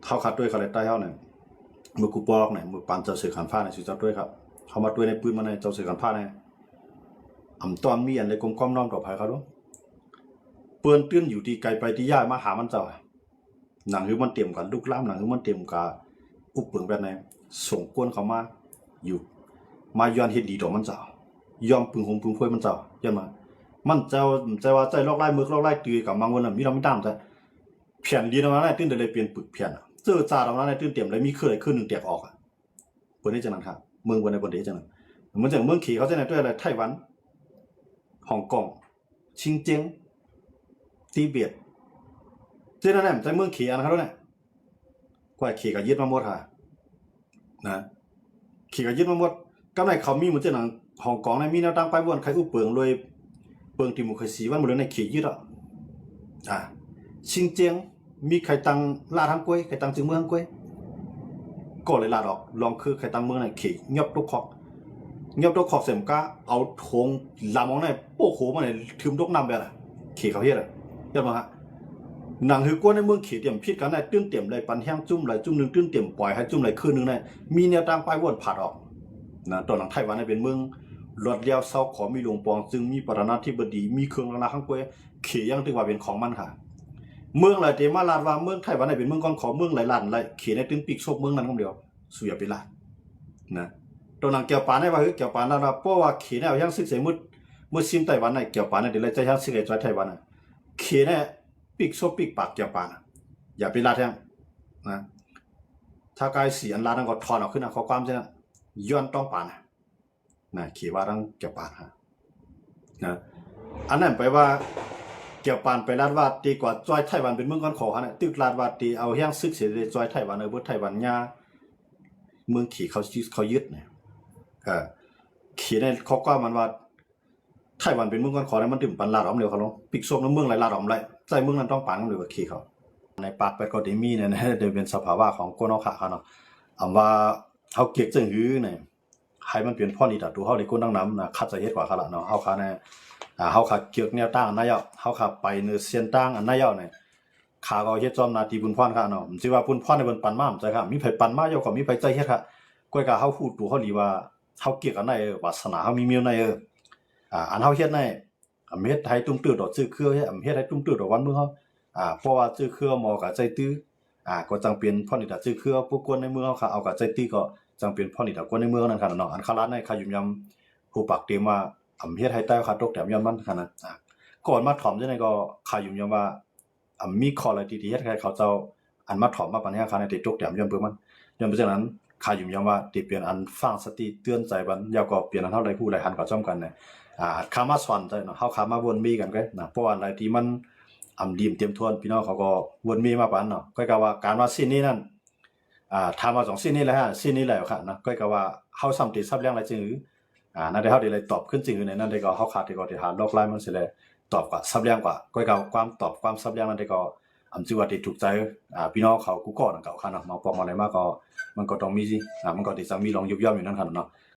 เท่าคัดด้วยคาราใต้เฮาเนี่ยมือกูปอกเนี่ยมือปานเจ้าเสือขันฟ้าเนี่ยสิเจ้าด้วยครับเขามาด้วยในปืนมาในเจ้าเสือขันฟ้าเนี่ยตอนมีอันในกลมก้อมน้อมต่อภัยเขาลูกเปื้อนตื้นอยู่ที่ไกลไปที่ย่ามาหามันเจ้าหนังคือมันเตรียมกันลูกล้ำหนังคือมันเตรียมกับอุปเปิงแบบไหนส่งกวนเขามาอยู่มาย้อนเฮ็ดดีต่อมันเจ้ายอมปึงหงปึงพวยมันเจ้าย้อนมามันเจ้าว่าใจลอกไล่มือลอกไล่ตีกับมังวันน่ะมีเราไม่ตามแต่เพียนดีตรงนั้นได้ตื้นเลยเปลี่ยนปึกเพียนเจอจ่าตรงนั้นได้ตื้นเตรียมเลยมีเคยขึ้นหนึ่งเตียกออกเปิ้นนี่จังนั้นครับเมืองบนในบนเดจังนั้นเหมือนเมืองขี่เขาจะไหนด้วยอะไรไต้หวันฮ่องกงชิงเจียงทิเบตเจ้านั่นแหละใจเมืองขี่อันเขาเนี่ยกว่าขี่กับยึดมาหมดค่ะนะขี่กับยึดมาหมดก็ในเขามีเหมือนเจ้าหนังฮ่องกงในมีแนวตั้งไปวนใครอุปเปิงเลยเปิงที่มุขสีวันหมดเลยในขี่ยึดชิงเจียงมีใครตังลาดทั้งกล้วยใครตังจึงเมืองกล้วยก็เลยลาดออกลองคือใครตังเมืองไหนขี่ยบตุกขอกเงียบตัวขอบเสียมก้าเอาทงลามองในโป้โหมาในทึมดกนำไปละขี่เขาเฮ็ดยัดมาฮะหนังคือกวนในเมืองขี่เตรียมพิษกันได้ตื้นเตรียมเลยปันแห้งจุ่มเลยจุ่มนึงตื้นเตรียมปล่อยให้จุ่มเลยคืนนึงได้มีแนวตั้งป้ายวนผัดออกนะตอนหลังไต้หวันเป็นเมืองรถเลี้ยวเศร้าขอมีหลวงปองจึงมีประธานาธิบดีมีเครื่องราข้างกล้วยขี่ยังถือว่าเป็นของมันค่ะเมืองไหลเตมาลาดว่าเมืองไต้หวันเป็นเมืองก้อนของเมืองไหลลานไหลขี่ในตื้นปีกโชคเมืองนั้นคนเดียวสุยไปละนะตัวหนังเกี่ยวปานได้ว่าเกี่ยวปานแล้วเพราะว่าขี่เนี่ยยังศึกษามือซิมไต้หวันเนี่ยเกี่ยวปานเนี่ยเดี๋ยวเราจะยังศึกษาไต้หวันขี่เนี่ยปีกโซปีกปากเกี่ยวปานอย่าไปลาดแท้นะถ้ากายสีอันลาดนั่นก็ถอนออกขึ้นนะข้อความใช่ไหมย้อนต้องปานนะขี่ว่าต้องเกี่ยวปานนะอันนั้นไปว่าเกี่ยวปานไปลาดว่าดีกว่าจอยไต้หวันเป็นเมืองก้อนขอเนี่ยตึกลาดว่าดีเอายังศึกษาจอยไต้หวันเบอร์ไต้หวันยาเมืองขี่เขายึดเนี่ยเขียนในข้อความมันว่าไต้หวันเป็นเมืองก้อนขอเนี่ยมันถึงปันลาดอมเดียวเขาลงปิกส้มน้ำเมืองไรลาดอมไรใจเมืองนั้นต้องปานกันเลยว่าขี่เขาในปากไปก็ได้มีเนี่ยนะเดี๋ยวเป็นสภาวะของก้นเอาขาเขาเนาะว่าเขาเกียกจึงหื้อเนี่ยให้มันเปลี่ยนพ่อนี่ตัดดูเขาได้ก้นตั้งน้ำนะคัดใจเฮ็ดกว่าเขาละเนาะเขาขาเนี่ยเขาขาเกียกแนวตั้งอันนั้นยาวเขาขาไปเนื้อเส้นตั้งอันนั้นยาวเนี่ยขาก็เฮ็ดจอมนาทีบุญพรค่ะเนาะผมคิดว่าบุญพรในบนปันมาผมใจค่ะมีไผปันมาเยอะกว่ามีไผใจเฮ็ดค่ะก้อยกะเฮาพูดดูเฮาดีว่าเฮาเกียกอันไหนวาสนาเฮามีเมียวในอันเฮาเฮ็ดในเฮ็ดให้ตุ้มตื้อดอกซื้อเครือเฮ็ดเฮ็ดให้ตุ้มตื้อดอกวันเมืองเฮาเพราะว่าซื้อเครือหมอก็ใจตื้อก็จังเป็นพ่อนี่ดาซื้อเครือผู้กวนในเมืองเฮาค่ะเอาก็ใจตื้อก็จังเป็นพ่อนี่ดากวนในเมืองนั่นค่ะเนาะอันคารัดในขยุ่มยำผู้ปากเตรียมว่าเฮ็ดให้ใต้ค่ะตกแต้มย้อนมันค่ะนะก่อนมาถ่อมจังได๋ก็ขยุ่มยำว่ามีข้ออะไรที่เฮ็ดให้เขาเจ้าอันมาถ่อมมาปานนี้ค่ะในติดตกแต้มย้อนเบิ่มันย้อนเพราะฉะนั้น ขายุ่มยามว่าที่เปลี่ยนอันฟังสติเตือนใจบันยาวก็เปลี่ยนอันเท่าไรผู้ไรหันก็จ้อมกันเนี่ยขามาสอนใจเนาะเฮาขามาวนมีกันก็นะเพราะว่าอะไรที่มันดีมเตรียมทวนพี่น้องเขาก็วนมีมาปานเนาะก็กะว่าการว่าสิ้นนี้นั่นทำมา2สิ้นนี้แหละฮะสิ้นนี้แหละค่ะนะก็กะว่าเฮาซ้ำติซับเรื่องอะไรจึงนั่นได้เฮาได้เลยตอบขึ้นจริงในนั้นได้ก็เฮาขาดที่ก็ที่หาลอกไลน์มันสิเลยตอบกว่าซับเรื่องกว่าก็กะความตอบความซับเรื่องนั้นได้ก็จือว่าที่ถูกใจพี่น้องเขากูก็นั่นก็ค่ะเนาะมาปอกมาอะไรมาก็มันก็ต้องมีสิมันก็ที่จะมีลองยุบย่อมอยู่นั่นค่ะเนาะ